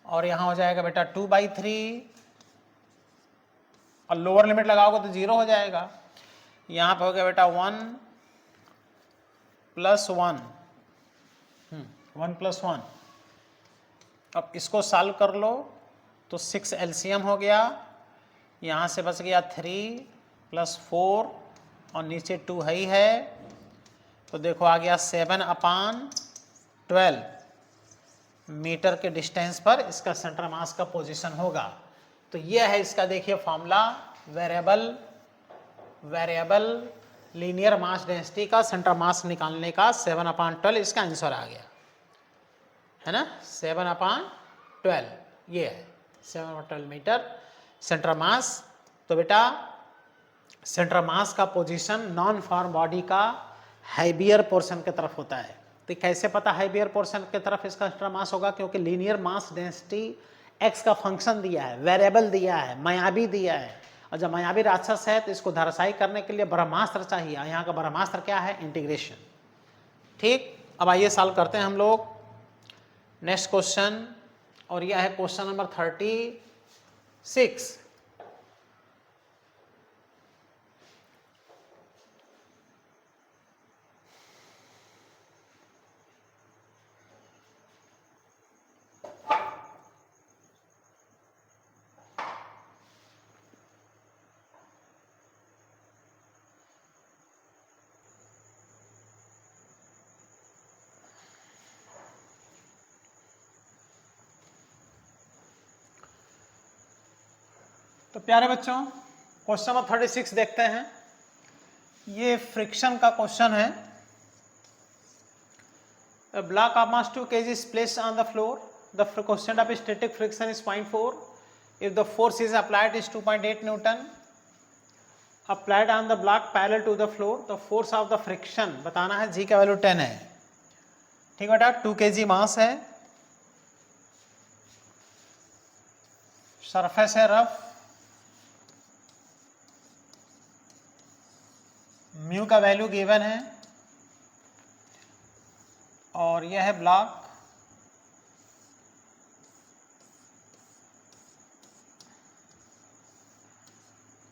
और यहाँ हो जाएगा बेटा 2/3, और लोअर लिमिट लगाओगे तो 0 हो जाएगा। यहाँ पे हो गया बेटा 1 + 1, 1 + 1। अब इसको सॉल्व कर लो तो 6 LCM हो गया, यहाँ से बच गया 3 + 4, और नीचे 2 ही है, तो देखो आ गया 7/12 मीटर के डिस्टेंस पर इसका सेंटर मास का पोजीशन होगा। तो यह है इसका देखिए formula, variable linear mass density का सेंटर मास निकालने का 7/12 इसका आंसर आ गया है ना, 7/12 ये है 7/12 मीटर सेंटर मास। तो बेटा सेंटर मास का पोजीशन नॉन फॉर्म बॉडी का हैवियर पोर्शन की तरफ होता है। तो कैसे पता हैवियर पोर्शन की तरफ इसका सेंटर मास होगा, क्योंकि लीनियर मास डेंसिटी x का फंक्शन दिया है, वेरिएबल दिया है, मायावी दिया है, और जब मायावी राक्षस है तो इसको धराशायी करने के लिए ब्रह्मास्त्र चाहिए। यहाँ का ब्रह्मास्त्र क्या है, इंटीग्रेशन। ठीक, अब आइए सॉल्व करते हैं हम लोग नेक्स्ट क्वेश्चन, और यह है क्वेश्चन नंबर 36। तो प्यारे बच्चों क्वेश्चन नंबर 36 देखते हैं। ये फ्रिक्शन का क्वेश्चन है। A block of mass 2 kg is placed on the floor. The quotient of static friction is 0.4. If the force is applied is 2.8 Newton. Applied on the block parallel to the floor, the force of the friction बताना है, g का वैल्यू 10 है। ठीक बेटा, 2 kg मास है, सरफेस है रफ, म्यू का वैल्यू गिवन है, और यह है ब्लॉक।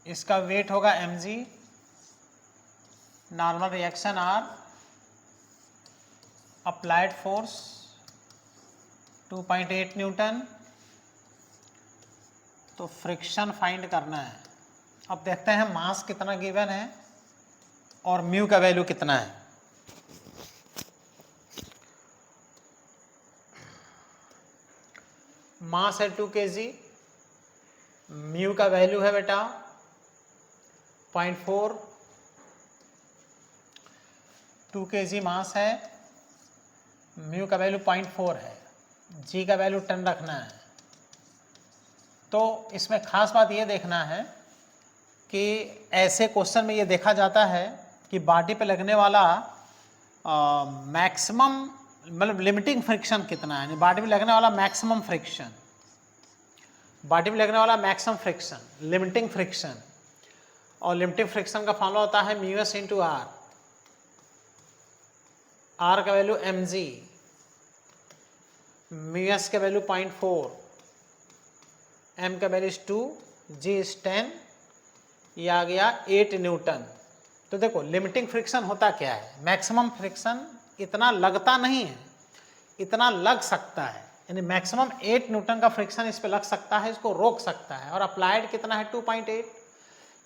इसका वेट होगा mg, normal reaction r, applied force 2.8 Newton. तो फ्रिक्शन फाइंड करना है। अब देखते हैं मास कितना गिवन है और म्यू का वैल्यू कितना है। मास है 2 kg, म्यू का वैल्यू है बेटा 0.4, 2 kg मास है, म्यू का वैल्यू 0.4 है, जी का वैल्यू 10 रखना है। तो इसमें खास बात ये देखना है कि ऐसे क्वेश्चन में ये देखा जाता है कि बॉडी पे लगने वाला मैक्सिमम मतलब लिमिटिंग फ्रिक्शन कितना है, बॉडी में लगने वाला मैक्सिमम फ्रिक्शन, बॉडी में लगने वाला मैक्सिमम फ्रिक्शन, लिमिटिंग फ्रिक्शन। और लिमिटिंग फ्रिक्शन का फॉर्मूला होता है mu s into R, R का value m g, mu s का वैल्यू 0.4, एम का वैल्यू 2, जी इज 10, ये आ गया 8 न्यूटन। तो देखो लिमिटिंग फ्रिक्शन होता क्या है, मैक्सिमम फ्रिक्शन इतना लगता नहीं है, इतना लग सकता है, यानी मैक्सिमम 8 न्यूटन का फ्रिक्शन इस पे लग सकता है, इसको रोक सकता है। और अप्लाइड कितना है 2.8,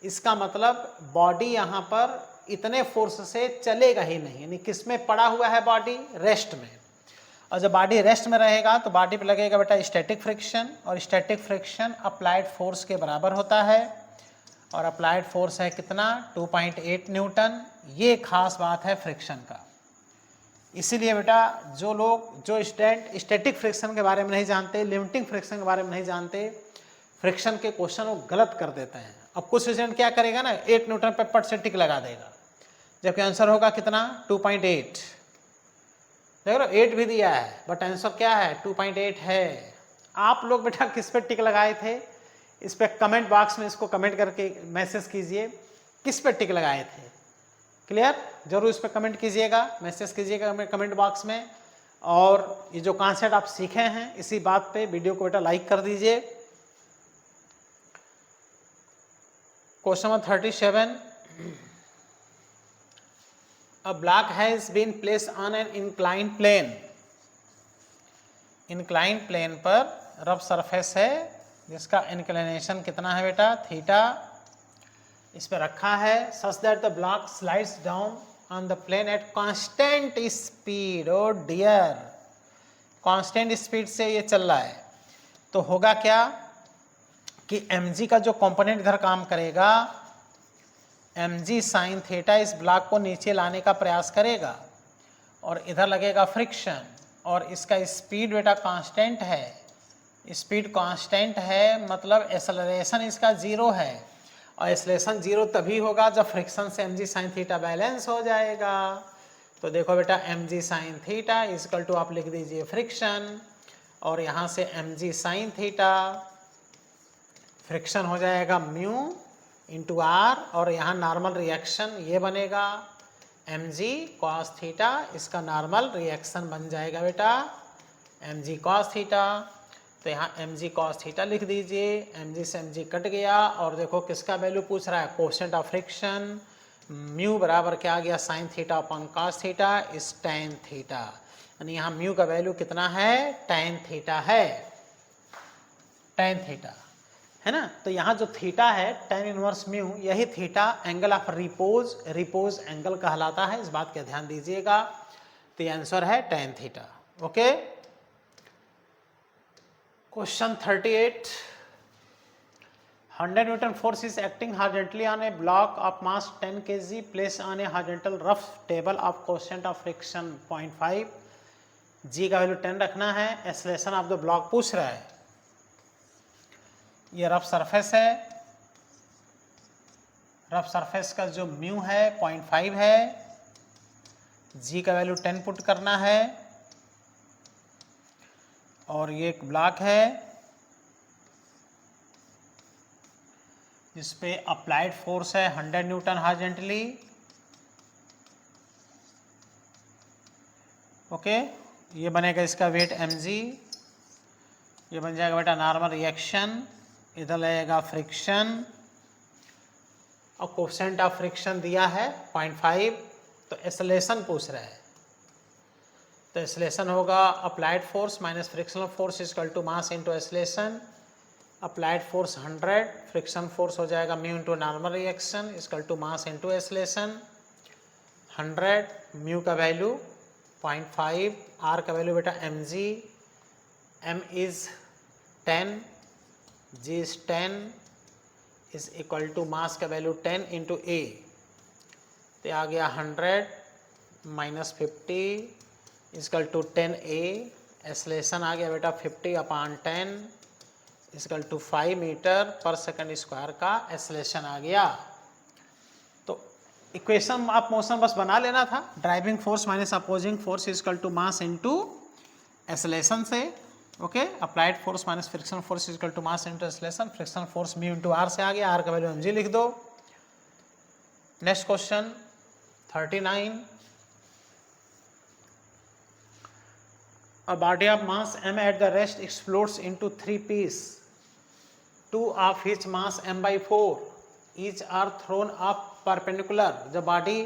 इसका मतलब बॉडी यहाँ पर इतने फोर्स से चलेगा ही नहीं, यानी किस में पड़ा हुआ है बॉडी, रेस्ट में। और जब बॉडी रेस्ट में रहेगा तो बॉडी पे लगेगा बेटा स्टैटिक फ्रिक्शन, और स्टैटिक फ्रिक्शन अप्लाइड फोर्स के बराबर होता है, और अप्लाइड फोर्स है कितना 2.8 न्यूटन। ये खास बात है फ्रिक्शन का। इसीलिए बेटा जो लोग जो स्टूडेंट स्टैटिक फ्रिक्शन के बारे में नहीं जानते, लिमिटिंग फ्रिक्शन के बारे में नहीं जानते, फ्रिक्शन के क्वेश्चन वो गलत कर देते हैं। अब कुछ स्टूडेंट क्या करेगा ना, 8 न्यूटन पे पट से टिक लगा देगा, जबकि आंसर होगा कितना 2.8। देखो 8 भी दिया है बट आंसर क्या है 2.8 है। आप लोग बेटा किस पे टिक लगाए थे, इस पे कमेंट बॉक्स में इसको कमेंट करके मैसेज कीजिए किस पे टिक लगाए थे। क्लियर, जरूर इस पे कमेंट कीजिएगा, मैसेज कीजिएगा कमेंट बॉक्स में। और ये जो कॉन्सेप्ट आप सीखे हैं इसी बात पे वीडियो को बेटा लाइक कर दीजिए। Question number 37, a block has been placed on an inclined plane, inclined plane पर रफ सरफेस है जिसका इंक्लिनेशन कितना है बेटा थीटा, इस पे रखा है such that the block slides down on the plane at constant speed। Oh dear, constant speed से ये चल रहा है, तो होगा क्या कि mg का जो कंपोनेंट इधर काम करेगा, mg साइन थीटा इस ब्लॉक को नीचे लाने का प्रयास करेगा, और इधर लगेगा फ्रिक्शन, और इसका स्पीड बेटा कांस्टेंट है, स्पीड कांस्टेंट है मतलब एक्सेलरेशन इसका 0 है, और एक्सेलरेशन 0 तभी होगा जब फ्रिक्शन से mg साइन थीटा बैलेंस हो जाएगा। तो देखो बेटा mg sine theta equal to आप लिख दीजिए फ्रिक्शन, और यहाँ से mg साइन थीटा फ्रिक्शन हो जाएगा म्यू इंटू आर, और यहाँ नॉर्मल रिएक्शन ये बनेगा mg कॉस थीटा, इसका नॉर्मल रिएक्शन बन जाएगा बेटा mg कॉस थीटा। तो यहाँ mg कॉस थीटा लिख दीजिए, mg से mg कट गया, और देखो किसका वैल्यू पूछ रहा है कोएफिशिएंट ऑफ फ्रिक्शन, म्यू बराबर क्या आ गया sine theta upon cos theta इस tan थीटा, यानी यहाँ म्यू का वैल्यू कितना है tan थीटा है, tan थीटा है ना। तो यहाँ जो थीटा है tan इनवर्स म्यू, यही theta angle of repose, repose angle कहलाता है, इस बात का ध्यान दीजिएगा। तो ये आंसर है tan theta. Okay, question 38, 100 Newton force is acting horizontally on a block of mass 10 kg placed on a horizontal rough table of coefficient of friction 0.5, g का वैल्यू 10 रखना है, एक्सेलरेशन ऑफ द ब्लॉक पूछ रहा है। ये रफ सरफेस है, रफ सरफेस का जो म्यू है 0.5 है, g का वैल्यू 10 पुट करना है, और ये एक ब्लॉक है जिस पे अप्लाइड फोर्स है 100 न्यूटन हॉरिजॉन्टली। ओके, ये बनेगा इसका वेट mg, ये बन जाएगा बेटा नॉर्मल रिएक्शन, इधर लगेगा फ्रिक्शन, और कोएफिशिएंट ऑफ फ्रिक्शन दिया है 0.5, तो एक्सेलरेशन पूछ रहा है, तो एक्सेलरेशन होगा applied force minus frictional force equal to mass into acceleration. Applied force 100, friction force हो जाएगा mu into normal reaction equal to mass into acceleration. 100 mu का वैल्यू 0.5, आर का वैल्यू बेटा mg, m is 10, g is 10 is equal to mass का वैल्यू 10 इंटू ए, तो आ गया 100 minus 50 equal to 10a, acceleration आ गया बेटा 50/10 equal to 5 metre per second square का एक्सेलरेशन आ गया। तो इक्वेशन ऑफ मोशन बस बना लेना था, driving force minus opposing force equal to mass into acceleration से। Okay, applied force minus friction force equal to mass into acceleration, friction force mu into R से आ गया, आर का वैल्यू mg लिख दो। Next question 39, a body of mass m at the rest explodes into 3 pieces, 2 of each mass m/4 each are thrown up perpendicular। जब बॉडी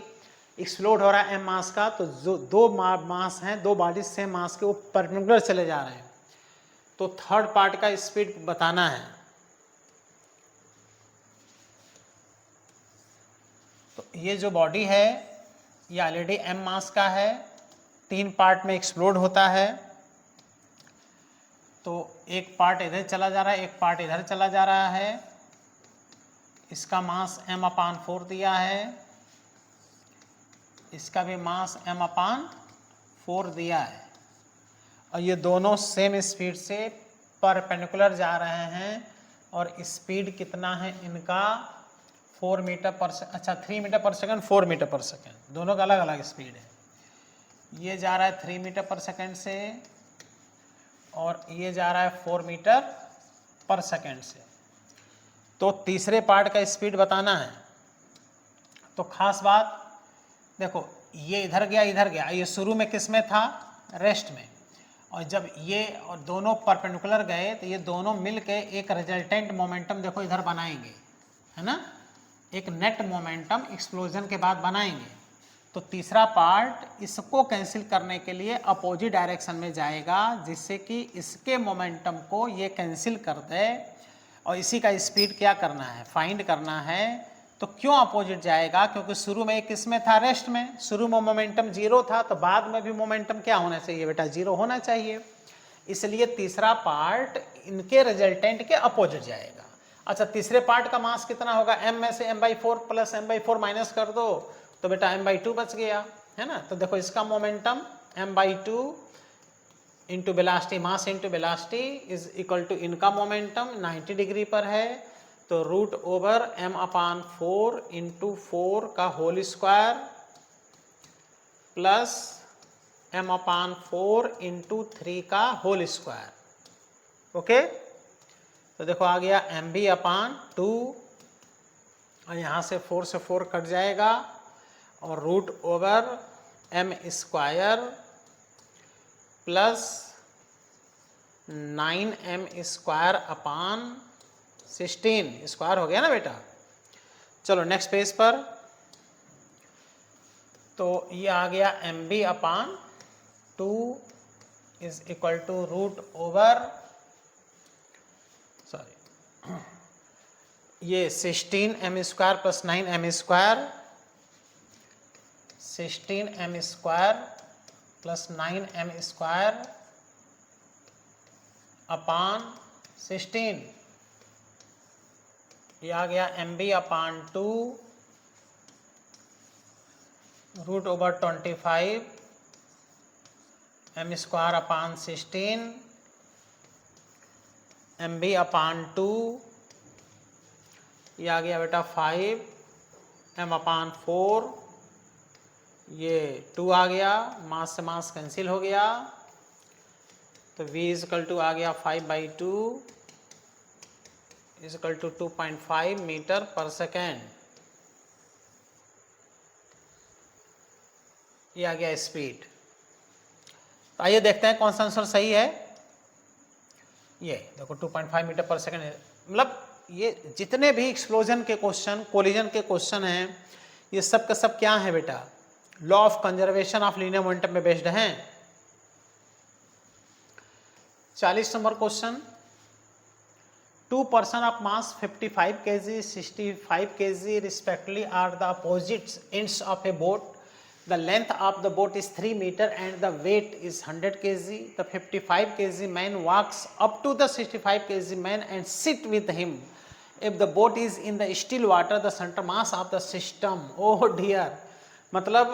एक्सप्लोड हो रहा है m मास का, तो जो दो मास हैं, दो बॉडी सेम मास के, वो परपेंडिकुलर चले जा रहे हैं, तो थर्ड पार्ट का स्पीड बताना है। तो ये जो बॉडी है ये ऑलरेडी m मास का है, 3 पार्ट में एक्सप्लोड होता है, तो एक पार्ट इधर चला जा रहा है, एक पार्ट इधर चला जा रहा है, इसका मास m/4 दिया है, इसका भी मास m/4 दिया है, और ये दोनों सेम स्पीड से परपेंडिकुलर जा रहे हैं, और स्पीड कितना है इनका 4 मीटर पर सेकंड, अच्छा 3 metre per second, 4 metre per second, दोनों का अलग अलग स्पीड है। ये जा रहा है 3 मीटर पर सेकंड से, और ये जा रहा है 4 मीटर पर सेकंड से। तो तीसरे पार्ट का स्पीड बताना है। तो खास बात देखो, ये इधर गया इधर गया, ये शुरू में किस में था, रेस्ट में, और जब ये और दोनों परपेंडिकुलर गए तो ये दोनों मिल के एक रिजल्टेंट मोमेंटम देखो इधर बनाएंगे, है ना, एक नेट मोमेंटम एक्सप्लोजन के बाद बनाएंगे। तो तीसरा पार्ट इसको कैंसिल करने के लिए अपोजिट डायरेक्शन में जाएगा, जिससे कि इसके मोमेंटम को ये कैंसिल कर दे, और इसी का स्पीड क्या करना है, फाइंड करना है। तो क्यों अपोजिट जाएगा, क्योंकि शुरू में किस में था, रेस्ट में, शुरू में मोमेंटम 0 था, तो बाद में भी मोमेंटम क्या होना चाहिए बेटा, 0 होना चाहिए, इसलिए तीसरा पार्ट इनके रिजल्टेंट के अपोजिट जाएगा। अच्छा, तीसरे पार्ट का मास कितना होगा, m में से m/4 प्लस m/4 माइनस कर दो, तो बेटा m/2 बच गया, है ना। तो देखो इसका momentum m/2 into velocity, mass into velocity is equal to इनका मोमेंटम 90 डिग्री पर है, तो √m/4 इंटू 4 का whole square plus m/4 into 3 का होल स्क्वायर। ओके, तो देखो आ गया mv/2, और यहाँ से 4 से 4 कट जाएगा, और √m² प्लस 9m² स्क्वायर हो गया ना बेटा। चलो नेक्स्ट पेज पर, तो ये आ गया mv/2 इज इक्वल टू ये 16m² plus 9m², 16m² plus 9m² अपान 16, ये आ गया mb/2 √25 m²/16 mb/2, ये आ गया बेटा 5 m/4, ये 2 आ गया, मास से मास कैंसिल हो गया, तो v = आ गया 5/2 = 2.5 मीटर पर सेकेंड। ये आ गया स्पीड। तो आइए देखते हैं कौन सा आंसर सही है। ये देखो 2.5 मीटर पर सेकेंड है। मतलब ये जितने भी एक्सप्लोजन के क्वेश्चन, कोलिजन के क्वेश्चन हैं, ये सब का सब क्या है बेटा, law of conservation of linear momentum पे बेस्ड हैं। 40 number question, 2 person of mass 55 kg, 65 kg respectively are the opposite ends of a boat. The length of the boat is 3 meter and the weight is 100 kg. The 55 kg man walks up to the 65 kg man and sit with him. If the boat is in the still water, the center mass of the system. Oh dear, मतलब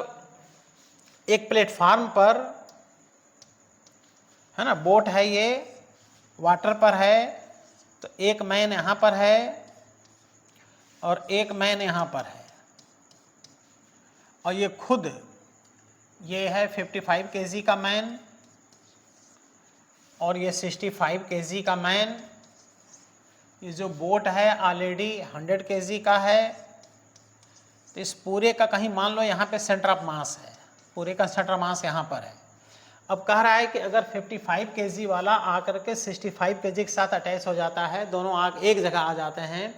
एक प्लेटफार्म पर है ना, बोट है, ये वाटर पर है, तो एक मैन यहाँ पर है और एक मैन यहाँ पर है, और ये खुद ये है 55 केजी का मैन और ये 65 केजी का मैन। ये जो बोट है ऑलरेडी 100 केजी का है, तो इस पूरे का कहीं मान लो यहाँ पे सेंटर ऑफ मास है, पूरे का सेंटर मास यहाँ पर है। अब कह रहा है कि अगर 55 केजी वाला आकर के 65 केजी के साथ अटैच हो जाता है, दोनों आग एक जगह आ जाते हैं,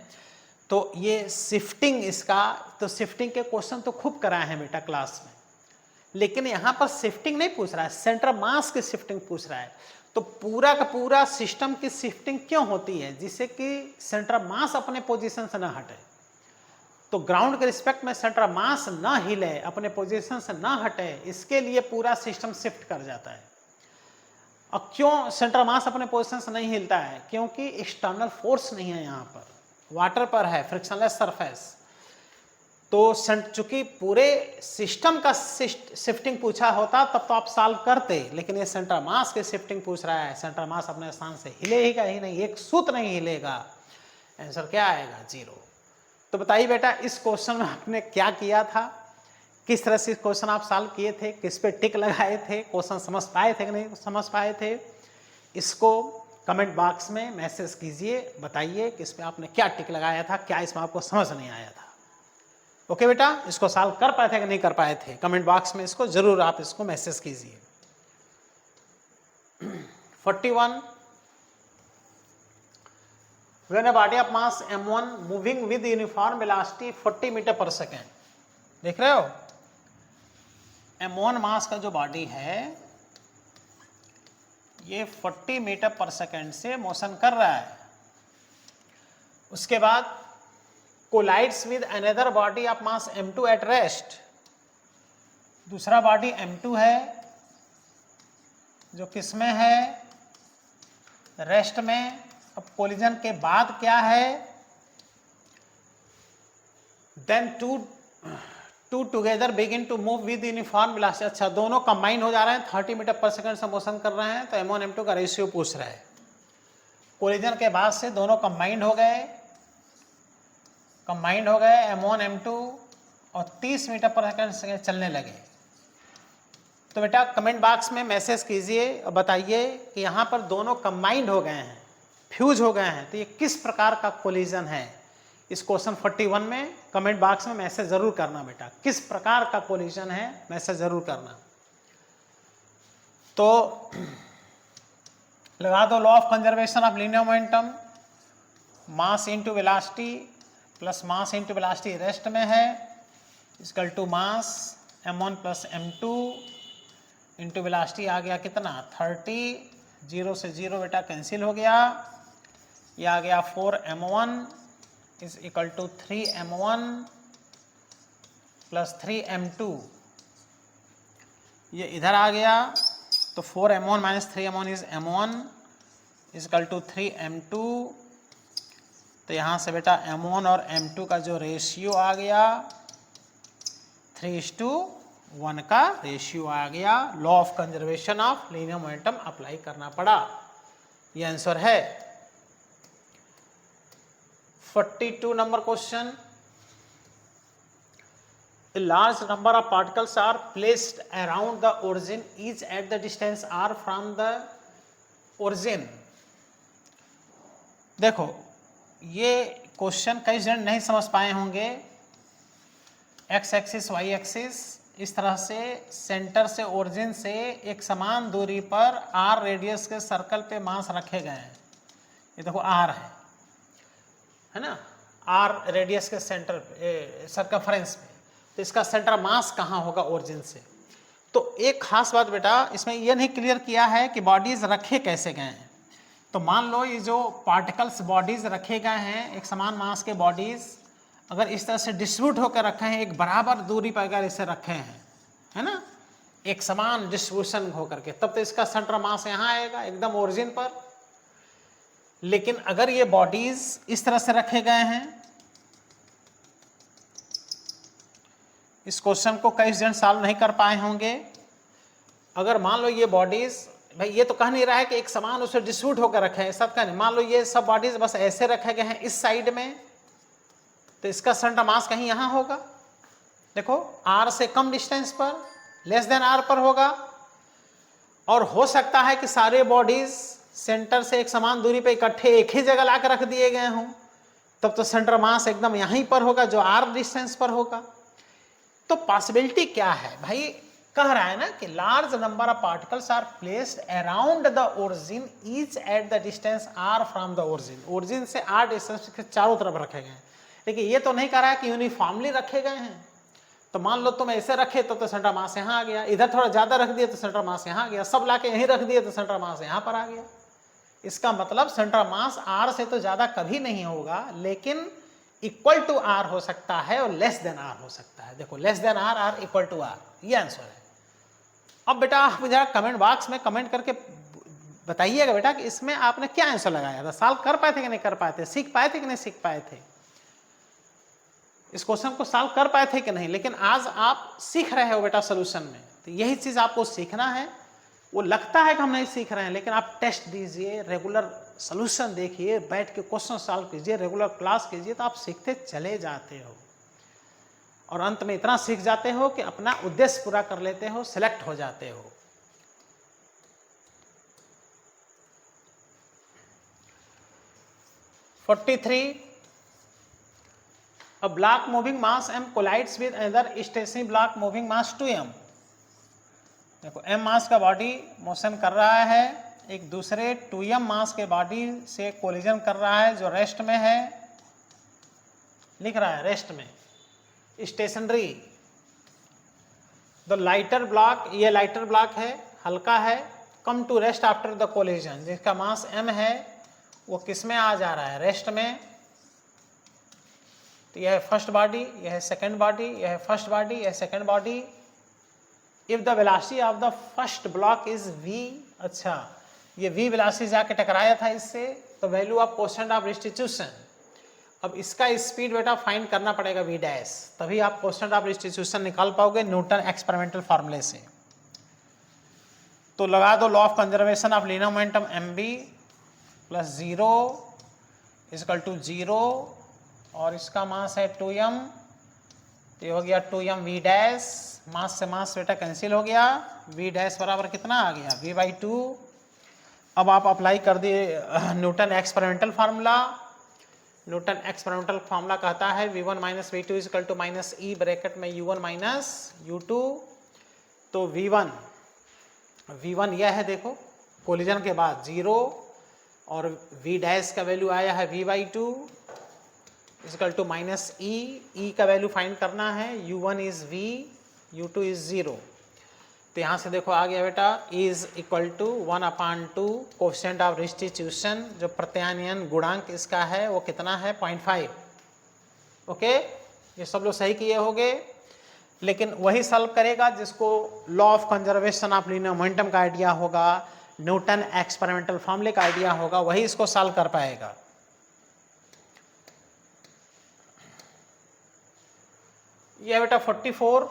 तो ये शिफ्टिंग इसका, तो शिफ्टिंग के क्वेश्चन तो खूब कराए हैं बेटा क्लास में, लेकिन यहाँ पर शिफ्टिंग नहीं पूछ रहा है, सेंटर मास की शिफ्टिंग पूछ रहा है। तो पूरा का पूरा सिस्टम की शिफ्टिंग क्यों होती है, जिससे कि सेंटर मास अपने पोजीशन से न हटे। तो ग्राउंड के रिस्पेक्ट में सेंटर मास ना हिले, अपने पोजीशन से ना हटे, इसके लिए पूरा सिस्टम शिफ्ट कर जाता है। अब क्यों सेंटर मास अपने पोजीशन से नहीं हिलता है, क्योंकि एक्सटर्नल फोर्स नहीं है, यहाँ पर वाटर पर है, फ्रिक्शनलेस सरफेस। तो चूंकि पूरे सिस्टम का शिफ्टिंग पूछा होता तब तो आप सॉल्व करते, लेकिन ये सेंटर मास की शिफ्टिंग पूछ रहा है। सेंटर मास अपने स्थान से हिलेगा ही नहीं, एक सूत्र नहीं हिलेगा। आंसर क्या आएगा, 0। तो बताइए बेटा इस क्वेश्चन में आपने क्या किया था, किस तरह से क्वेश्चन आप सॉल्व किए थे, किस पे टिक लगाए थे, क्वेश्चन समझ पाए थे कि नहीं समझ पाए थे। इसको कमेंट बॉक्स में मैसेज कीजिए, बताइए कि इस पे आपने क्या टिक लगाया था, क्या इसमें आपको समझ नहीं आया था। ओके बेटा, इसको सॉल्व कर पाए थे कि नहीं कर पाए थे, कमेंट बॉक्स में इसको जरूर आप इसको मैसेज कीजिए। 41, when a body of mass m1 moving with uniform velocity 40 metre पर सेकेंड, देख रहे हो m1 मास का जो बॉडी है ये 40 मीटर पर सेकेंड से मोशन कर रहा है। उसके बाद collides with another body of mass m2 at rest, दूसरा बॉडी m2 है जो किस में है, रेस्ट में। अब कोलिजन के बाद क्या है, then two together begin to move with uniform velocity. अच्छा, दोनों कंबाइन हो जा रहे हैं, 30 मीटर पर सेकंड से मोशन कर रहे हैं, तो m1 m2 का रेशियो पूछ रहा है। कोलिजन के बाद से दोनों कंबाइंड हो गए m1 m2 और 30 मीटर पर सेकंड से चलने लगे। तो बेटा कमेंट बॉक्स में मैसेज कीजिए और बताइए कि यहाँ पर दोनों कंबाइंड हो गए हैं, फ्यूज हो गए हैं, तो ये किस प्रकार का कोलिजन है। इस क्वेश्चन 41 में कमेंट बॉक्स में मैसेज जरूर करना बेटा, किस प्रकार का कोलिजन है, मैसेज जरूर करना। तो लगा दो law of conservation of linear momentum, mass into velocity plus mass into velocity rest में है, equal to mass m1 plus m2 into velocity आ गया कितना 30, 0 से 0 बेटा कैंसिल हो गया, ये आ गया 4m1 is equal to 3m1 plus 3m2, ये इधर आ गया, तो 4m1 minus 3m1 is m1 is equal to 3m2, तो यहाँ से बेटा m1 और m2 का जो रेशियो आ गया 3:1 का रेशियो आ गया। Law of conservation of linear momentum apply करना पड़ा। ये आंसर है। 42 number question, A large number of particles are placed around the origin, each at the distance r from the origin। देखो ये क्वेश्चन कई स्टूडेंट नहीं समझ पाए होंगे। एक्स एक्सिस वाई एक्सिस इस तरह से सेंटर से ओरिजिन से एक समान दूरी पर आर रेडियस के सर्कल पे मास रखे गए हैं। ये देखो आर है ना, आर रेडियस के सेंटर पे सर्कमफ्रेंस पे, तो इसका सेंटर मास कहाँ होगा ओरिजिन से। तो एक खास बात बेटा इसमें यह नहीं क्लियर किया है कि बॉडीज रखे कैसे गए हैं। तो मान लो ये जो पार्टिकल्स बॉडीज रखे गए हैं, एक समान मास के बॉडीज अगर इस तरह से डिस्ट्रीब्यूट होकर रखे हैं, एक बराबर दूरी पर अगर इसे रखे हैं, है ना, एक समान डिस्ट्रीब्यूशन होकर के, तब तो इसका सेंटर मास यहाँ आएगा एकदम ओरिजिन पर। लेकिन अगर ये बॉडीज इस तरह से रखे गए हैं, इस क्वेश्चन को कई स्टूडेंट सॉल्व नहीं कर पाए होंगे। अगर मान लो ये बॉडीज, भाई ये तो कह नहीं रहा है कि एक समान उसे डिस्ट्रीब्यूट होकर रखे हैं, सब कहने, मान लो ये सब बॉडीज बस ऐसे रखे गए हैं इस साइड में, तो इसका सेंटर मास कहीं यहाँ होगा। देखो आर से कम डिस्टेंस पर, लेस देन आर पर होगा। और हो सकता है कि सारे बॉडीज सेंटर से एक समान दूरी पे इकट्ठे एक ही जगह लाकर रख दिए गए हों, तब तो सेंटर मास एकदम यहीं पर होगा जो आर डिस्टेंस पर होगा। तो पॉसिबिलिटी क्या है भाई, कह रहा है ना कि large number of particles are placed around the origin each at the distance R from the origin. Origin से आर डिस्टेंस के चारों तरफ रखे गए हैं, लेकिन ये तो नहीं कह रहा है कि यूनिफॉर्मली रखे गए हैं। तो मान लो तुम ऐसे रखे तो सेंटर मास यहाँ आ गया, इधर थोड़ा ज्यादा रख दिए तो सेंटर मास यहाँ आ गया, सब लाके यहीं रख दिए तो सेंटर मास यहाँ पर आ गया। इसका मतलब सेंटर मास आर से तो ज्यादा कभी नहीं होगा, लेकिन इक्वल टू आर हो सकता है और लेस देन आर हो सकता है। देखो less than R, R equal to R, ये आंसर है। अब बेटा आप जरा कमेंट बॉक्स में कमेंट करके बताइएगा बेटा कि इसमें आपने क्या आंसर लगाया था, सॉल्व कर पाए थे कि नहीं कर पाए थे, सीख पाए थे कि नहीं सीख पाए थे, इस क्वेश्चन को सॉल्व कर पाए थे कि नहीं। लेकिन आज आप सीख रहे हो बेटा सोल्यूशन में, तो यही चीज आपको सीखना है। वो लगता है कि हम नहीं सीख रहे हैं, लेकिन आप टेस्ट दीजिए, रेगुलर सोल्यूशन देखिए, बैठ के क्वेश्चन सॉल्व कीजिए, रेगुलर क्लास कीजिए, तो आप सीखते चले जाते हो और अंत में इतना सीख जाते हो कि अपना उद्देश्य पूरा कर लेते हो, सिलेक्ट हो जाते हो। A block moving mass m collides with another stationary block moving mass 2m। देखो m मास का बॉडी मोशन कर रहा है, एक दूसरे 2m मास के बॉडी से कोलिजन कर रहा है जो रेस्ट में है, लिख रहा है रेस्ट में, स्टेशनरी। द लाइटर ब्लॉक, ये लाइटर ब्लॉक है, हल्का है, come to rest after the collision, जिसका मास m है, वो किस में आ जा रहा है, रेस्ट में। तो यह है फर्स्ट बॉडी, यह है सेकंड बॉडी, यह है फर्स्ट बॉडी, यह है second body. If the velocity of the first block is v, अच्छा ये v वेलोसिटी जाके टकराया था इससे, तो value of coefficient of restitution. अब इसका स्पीड बेटा फाइंड करना पड़ेगा v डैश, तभी आप कोएफिशिएंट ऑफ रिस्टिट्यूशन निकाल पाओगे न्यूटन एक्सपेरिमेंटल फार्मूले से। तो लगा दो law of conservation of linear momentum mb plus 0 equal to 0, और इसका मास है 2m, ये हो गया 2m v डैश, मास से मास बेटा कैंसिल हो गया, v डैश बराबर कितना आ गया, v/2। अब आप अप्लाई कर दिए Newton experimental formula. Newton experimental formula कहता है v1 minus v2 equal to minus e bracket में u1 माइनस u2। तो v1 यह है, देखो कोलिजन के बाद 0, और v डैश का वैल्यू आया है v/2 इक्वल टू माइनस ई का वैल्यू फाइंड करना है, u1 is v, u2 is 0। तो यहाँ से देखो आ गया बेटा is equal to 1/2 coefficient of restitution, जो प्रत्यानयन गुणांक इसका है वो कितना है 0.5। ओके, ये सब लोग सही किए होंगे। लेकिन वही सॉल्व करेगा जिसको law of conservation of linear momentum का आइडिया होगा, न्यूटन एक्सपेरिमेंटल फार्मूले का आइडिया होगा, वही इसको सॉल्व कर पाएगा। ये है बेटा 44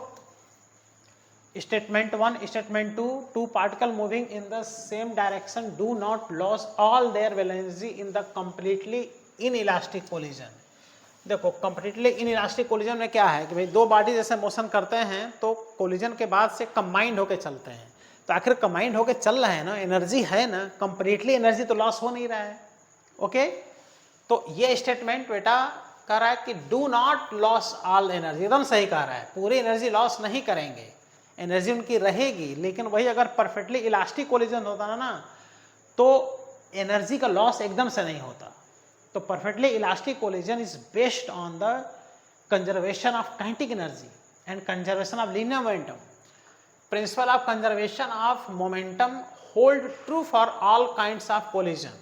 statement 1, statement 2, two particle moving in the same direction do not loss all their velocity in the completely inelastic collision. देखो कंप्लीटली इनइलास्टिक कोलिजन में क्या है कि भाई दो बॉडी जैसे मोशन करते हैं तो कोलिजन के बाद से कंबाइंड होकर चलते हैं, तो आखिर कंबाइंड होकर चल रहे हैं ना, एनर्जी है ना, कंप्लीटली एनर्जी तो लॉस हो नहीं रहा है। ओके, तो ये स्टेटमेंट बेटा कह रहा है कि do not loss all energy, एकदम सही कह रहा है, पूरी एनर्जी लॉस नहीं करेंगे, एनर्जी उनकी रहेगी। लेकिन वही अगर परफेक्टली इलास्टिक कोलिजन होता ना तो एनर्जी का लॉस एकदम से नहीं होता। तो perfectly elastic collision is based on the conservation of kinetic energy and conservation of linear momentum. Principle of conservation of momentum hold true for all kinds of collision.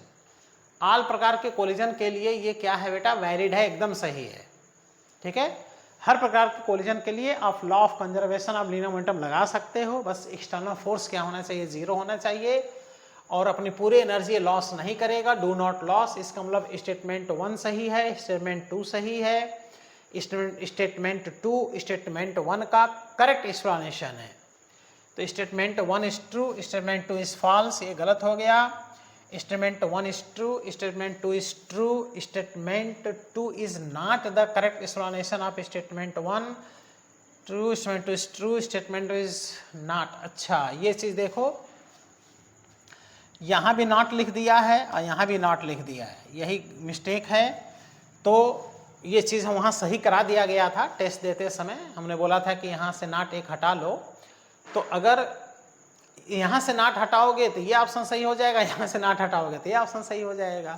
All प्रकार के कोलिजन के लिए ये क्या है बेटा, वैलिड है, एकदम सही है। ठीक है, हर प्रकार के कोलिजन के लिए आप law of conservation of linear momentum लगा सकते हो, बस एक्सटर्नल फोर्स क्या होना चाहिए, 0 होना चाहिए और अपनी पूरी एनर्जी लॉस नहीं करेगा, डू नॉट लॉस। इसका मतलब स्टेटमेंट 1 सही है, स्टेटमेंट 2 सही है, स्टेटमेंट 2 स्टेटमेंट 1 का करेक्ट एक्सप्लेनेशन है। तो statement 1 is true, statement 2 is false, ये गलत हो गया। Statement 1 is true, statement 2 is true, statement 2 is not the correct explanation of statement 1। True, statement 2 is true, statement 2 is not. अच्छा, ये चीज देखो, यहाँ भी नॉट लिख दिया है और यहाँ भी नॉट लिख दिया है, यही मिस्टेक है। तो ये चीज़ हम वहाँ सही करा दिया गया था टेस्ट देते समय, हमने बोला था कि यहाँ से नॉट एक हटा लो, तो अगर यहाँ से नॉट हटाओगे तो ये ऑप्शन सही हो जाएगा, यहाँ से नॉट हटाओगे तो ये ऑप्शन सही हो जाएगा।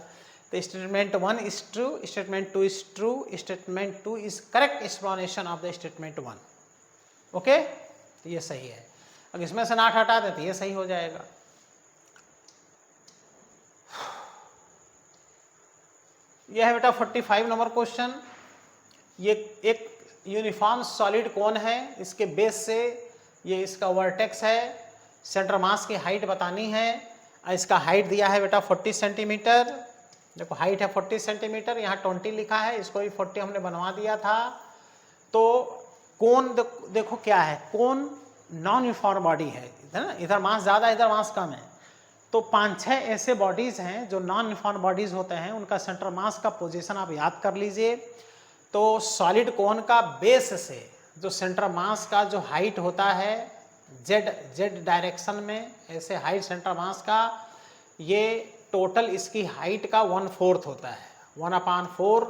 तो statement 1 is true, statement 2 is true, statement 2 is correct explanation of the statement 1। Okay, तो ये सही है। अगर इसमें से नॉट हटा दे तो ये सही हो जाएगा। यह है बेटा 45 नंबर क्वेश्चन। ये एक यूनिफॉर्म सॉलिड कोन है, इसके बेस से ये इसका वर्टेक्स है, सेंटर मास की हाइट बतानी है। इसका हाइट दिया है बेटा 40 सेंटीमीटर, देखो हाइट है 40 सेंटीमीटर, यहाँ 20 लिखा है, इसको भी 40 हमने बनवा दिया था। तो कोन देखो क्या है, कोन नॉन यूनिफॉर्म बॉडी है ना, इधर मास ज़्यादा इधर मास कम है। तो 5-6 ऐसे बॉडीज़ हैं जो नॉन यूनिफॉर्म बॉडीज़ होते हैं, उनका सेंटर मास का पोजीशन आप याद कर लीजिए। तो सॉलिड कोन का बेस से जो सेंटर मास का जो हाइट होता है जेड डायरेक्शन में, ऐसे हाइट सेंटर मास का, ये टोटल इसकी हाइट का 1/4 होता है, 1/4।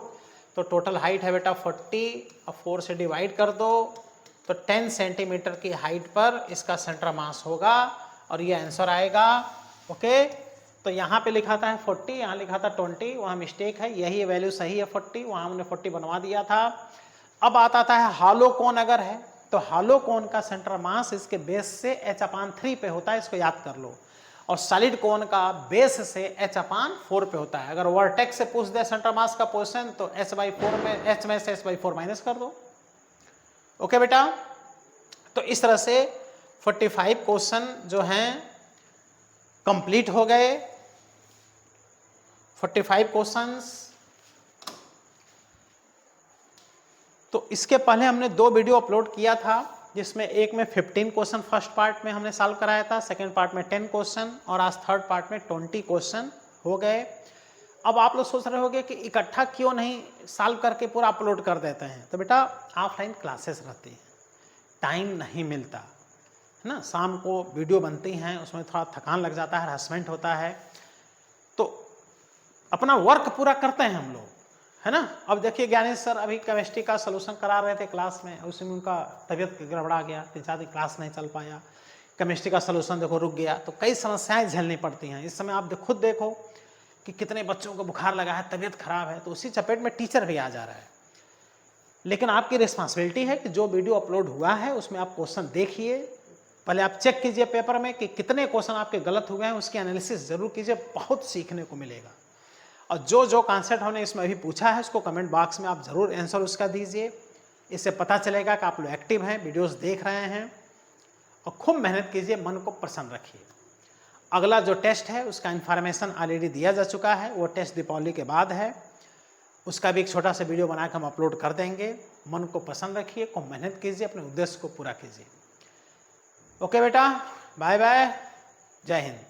तो टोटल हाइट है बेटा 40, अब 4 से डिवाइड कर दो तो 10 सेंटीमीटर की हाइट पर इसका सेंटर मास होगा और ये आंसर आएगा। ओके, तो यहाँ पे लिखा था 40, यहाँ लिखा था 20, वहाँ मिस्टेक है, यही वैल्यू सही है 40, वहाँ हमने 40 बनवा दिया था। अब आता है हॉलो कोन अगर है तो हॉलो कोन का सेंटर मास इसके बेस से h/3 पे होता है, इसको याद कर लो। और सॉलिड कोन का बेस से h/4 पे होता है। अगर वर्टेक्स से पूछ दे सेंटर मास का पोजीशन तो h/4 में, h में से h/4 माइनस कर दो। ओके बेटा, तो इस तरह से 45 क्वेश्चन जो हैं कंप्लीट हो गए। 45 क्वेश्चंस। तो इसके पहले हमने 2 वीडियो अपलोड किया था, जिसमें एक में 15 क्वेश्चन फर्स्ट पार्ट में हमने सॉल्व कराया था, सेकंड पार्ट में 10 क्वेश्चन और आज थर्ड पार्ट में 20 क्वेश्चन हो गए। अब आप लोग सोच रहे होंगे कि इकट्ठा क्यों नहीं सॉल्व करके पूरा अपलोड कर देते हैं। तो बेटा ऑफलाइन क्लासेस रहती हैं, टाइम नहीं मिलता है ना, शाम को वीडियो बनती हैं, उसमें थोड़ा थकान लग जाता है, हरासमेंट होता है, तो अपना वर्क पूरा करते हैं हम लोग, है ना। अब देखिए ज्ञानेश सर अभी केमिस्ट्री का सोल्यूशन करा रहे थे क्लास में, उसमें उनका तबीयत गड़बड़ा गया, 3-4 दिन क्लास नहीं चल पाया, केमिस्ट्री का सोल्यूशन देखो रुक गया, तो कई समस्याएं झेलनी पड़ती हैं। इस समय आप खुद देखो कि कितने बच्चों को बुखार लगा है, तबीयत खराब है, तो उसी चपेट में टीचर भी आ जा रहा है। लेकिन आपकी रिस्पॉन्सिबिलिटी है कि जो वीडियो अपलोड हुआ है उसमें आप क्वेश्चन देखिए, पहले आप चेक कीजिए पेपर में कि कितने क्वेश्चन आपके गलत हुए हैं, उसकी एनालिसिस जरूर कीजिए, बहुत सीखने को मिलेगा। और जो जो कॉन्सेप्ट हमने इसमें अभी पूछा है उसको कमेंट बॉक्स में आप ज़रूर आंसर उसका दीजिए, इससे पता चलेगा कि आप लोग एक्टिव हैं, वीडियोस देख रहे हैं। और खूब मेहनत कीजिए, मन को प्रसन्न रखिए। अगला जो टेस्ट है उसका इन्फॉर्मेशन ऑलरेडी दिया जा चुका है, वो टेस्ट दीपावली के बाद है, उसका भी एक छोटा सा वीडियो बना के हम अपलोड कर देंगे। मन को पसंद रखिए, खूब मेहनत कीजिए, अपने उद्देश्य को पूरा कीजिए। ओके बेटा, बाय बाय, जय हिंद।